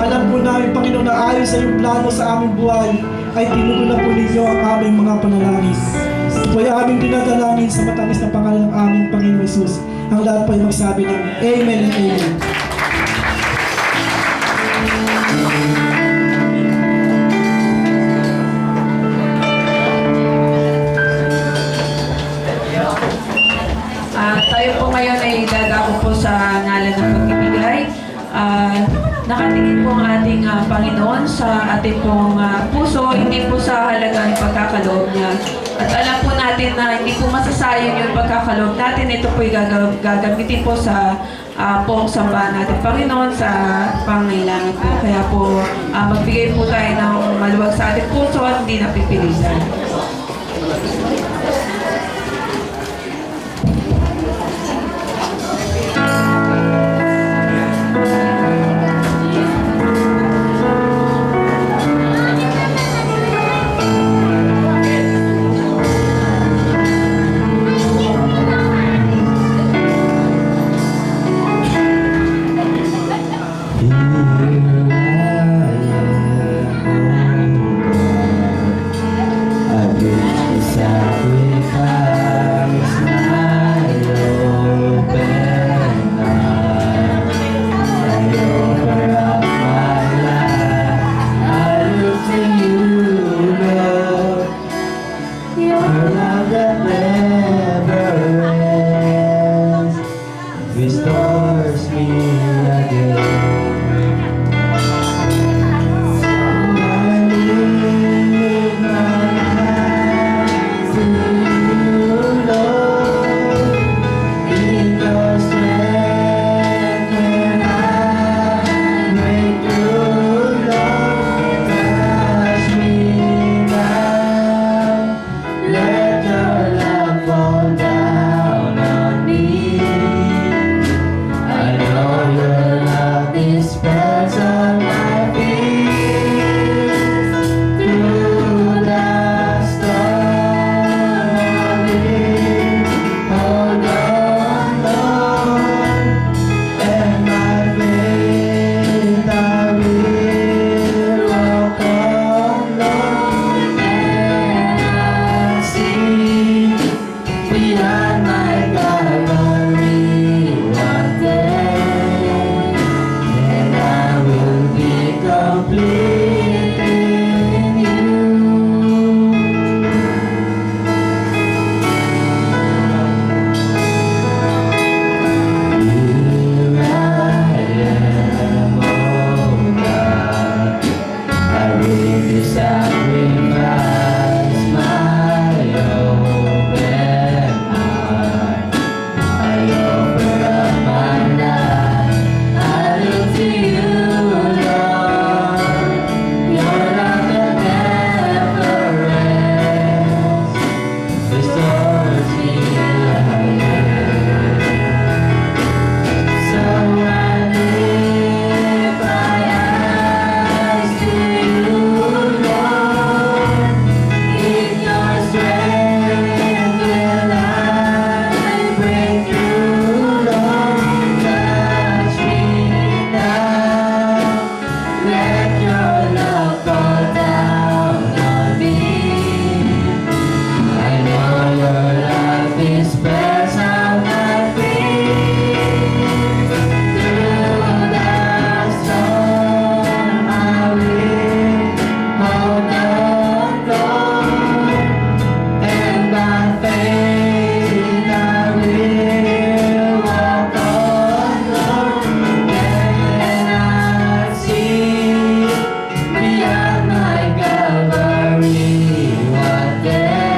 Alam po namin, Panginoon, na ayon sa iyong plano sa aming buhay, ay tinugon na po ninyo ang aming mga panalangin. Ito po ay aming dinadalangin sa matamis na pangalan ng aming Panginoon Jesus. Ang lahat po ay magsabi ng Amen and Amen. Tayo po ngayon ay dadako po sa ngalan ng pagbibigay. Nakatingin po ang ating Panginoon sa ating pong puso, hindi po sa halagang pagkakaloob niya. At alam po natin na hindi po masasayang yung pagkakaloob natin. Ito po ay gagamitin po sa pong sambahan natin, Panginoon, sa pangailangan po. Kaya po magbigay po tayo ng maluwag sa ating puso at hindi napipilitan. I've been beside restores me again. So I lift my eyes to you, Lord. In your strength will I break through, Lord. Touch me now. Let your love fall down on me. I know your love dispels all my fears. Through the storm, I will hold on, Lord. And by faith, I will walk on, Lord. Then I see beyond my Calvary one day,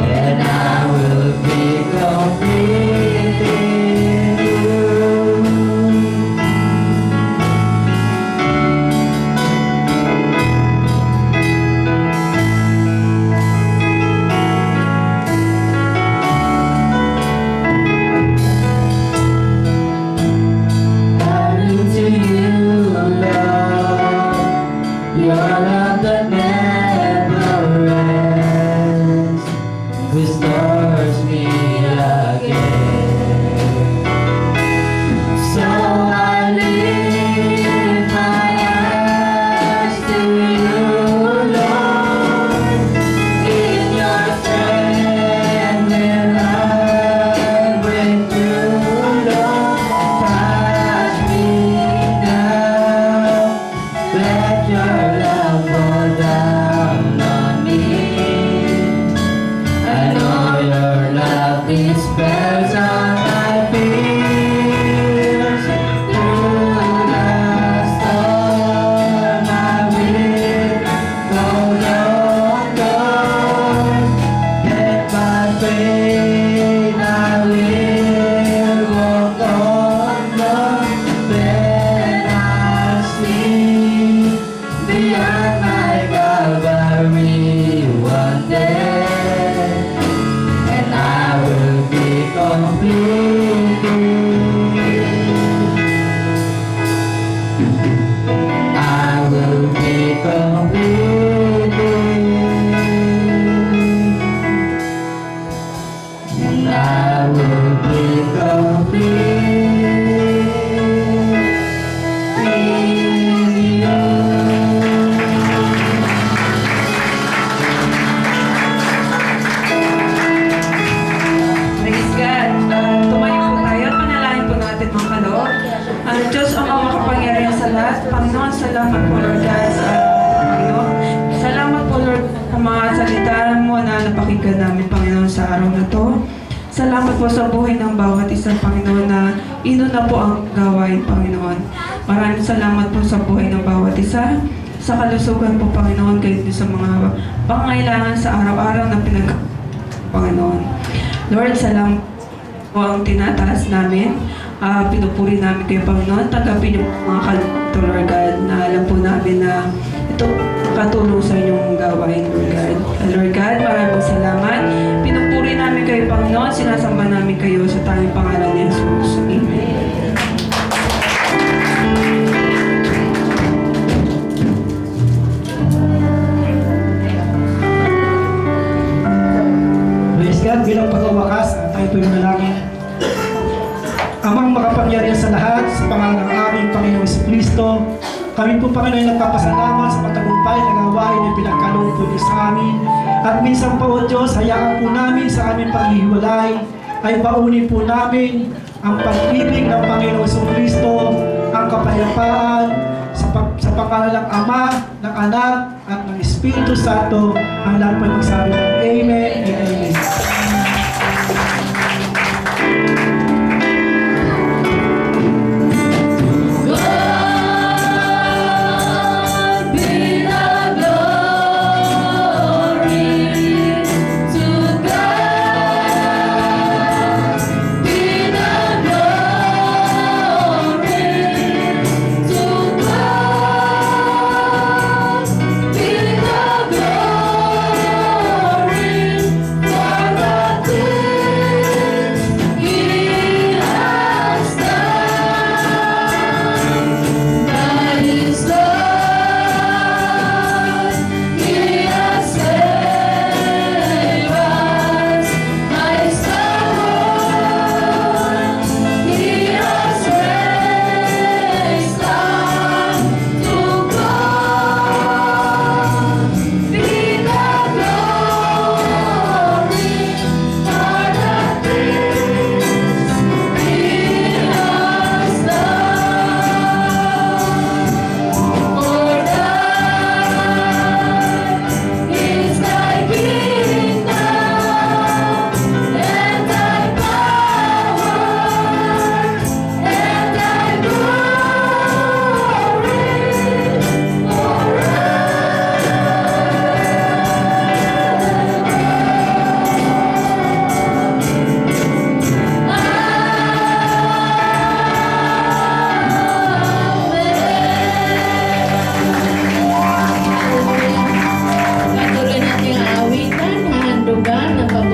and I will be complete in you. I look to you, Lord, your love that never ends, restores me again. So I lift my eyes to you, Lord. In your strength will I break through, Lord. Touch me now. Let your love fall down on me. I know your love dispels all my fears. Through the storm, I will hold on, Lord. And by faith, I will walk on, Lord. Then I see beyond my Calvary one day, and I will be complete. I will be complete. And I will be complete in you. Praise God. Tumayo po tayo at manalangin po natin mga kaloob. Diyos ang makapangyarihan sa lahat. Panginoon, salamat po Lord God sa Panginoon. Salamat po Lord sa mga salita mo na napakinggan namin Panginoon sa araw na to. Salamat po sa buhay ng bawat isang Panginoon na inuna po ang gawain Panginoon. Maraming salamat po sa buhay ng bawat isa. Sa kalusugan po Panginoon, kayo din sa mga pangailangan sa araw-araw na Panginoon. Lord, salamat po ang tinataas namin. Pinupuri namin kayo, Panginoon. Tanggapin niyo po mga kalito, Lord God, na alam po namin na ito katulong sa inyong gawain, Lord God. Lord God, maraming salamat. Pinupuri namin kayo, Panginoon. Sinasamba namin kayo sa tanging pangalan ni Jesus. Amen. Praise God, bilang pagwawakas, tayo po yung manalangin. Amang makapangyarihan sa lahat, sa pangalan ng aming Panginoong Kristo, kami po Panginoon nagpapasalamat sa matagumpay na gawain na pinagkaloob po niyo sa amin. At minsan po, O Diyos, hayaan po namin sa aming paghihiwalay ay baunin po namin ang pag-ibig ng Panginoong Kristo, ang kapayapaan, sa pangalan ng Ama, ng Anak, at ng Espiritu Santo, ang lahat po ay magsabi ng Amen and Amen.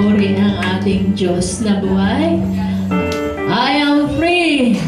Papuri ang ating Diyos na buhay. I am free.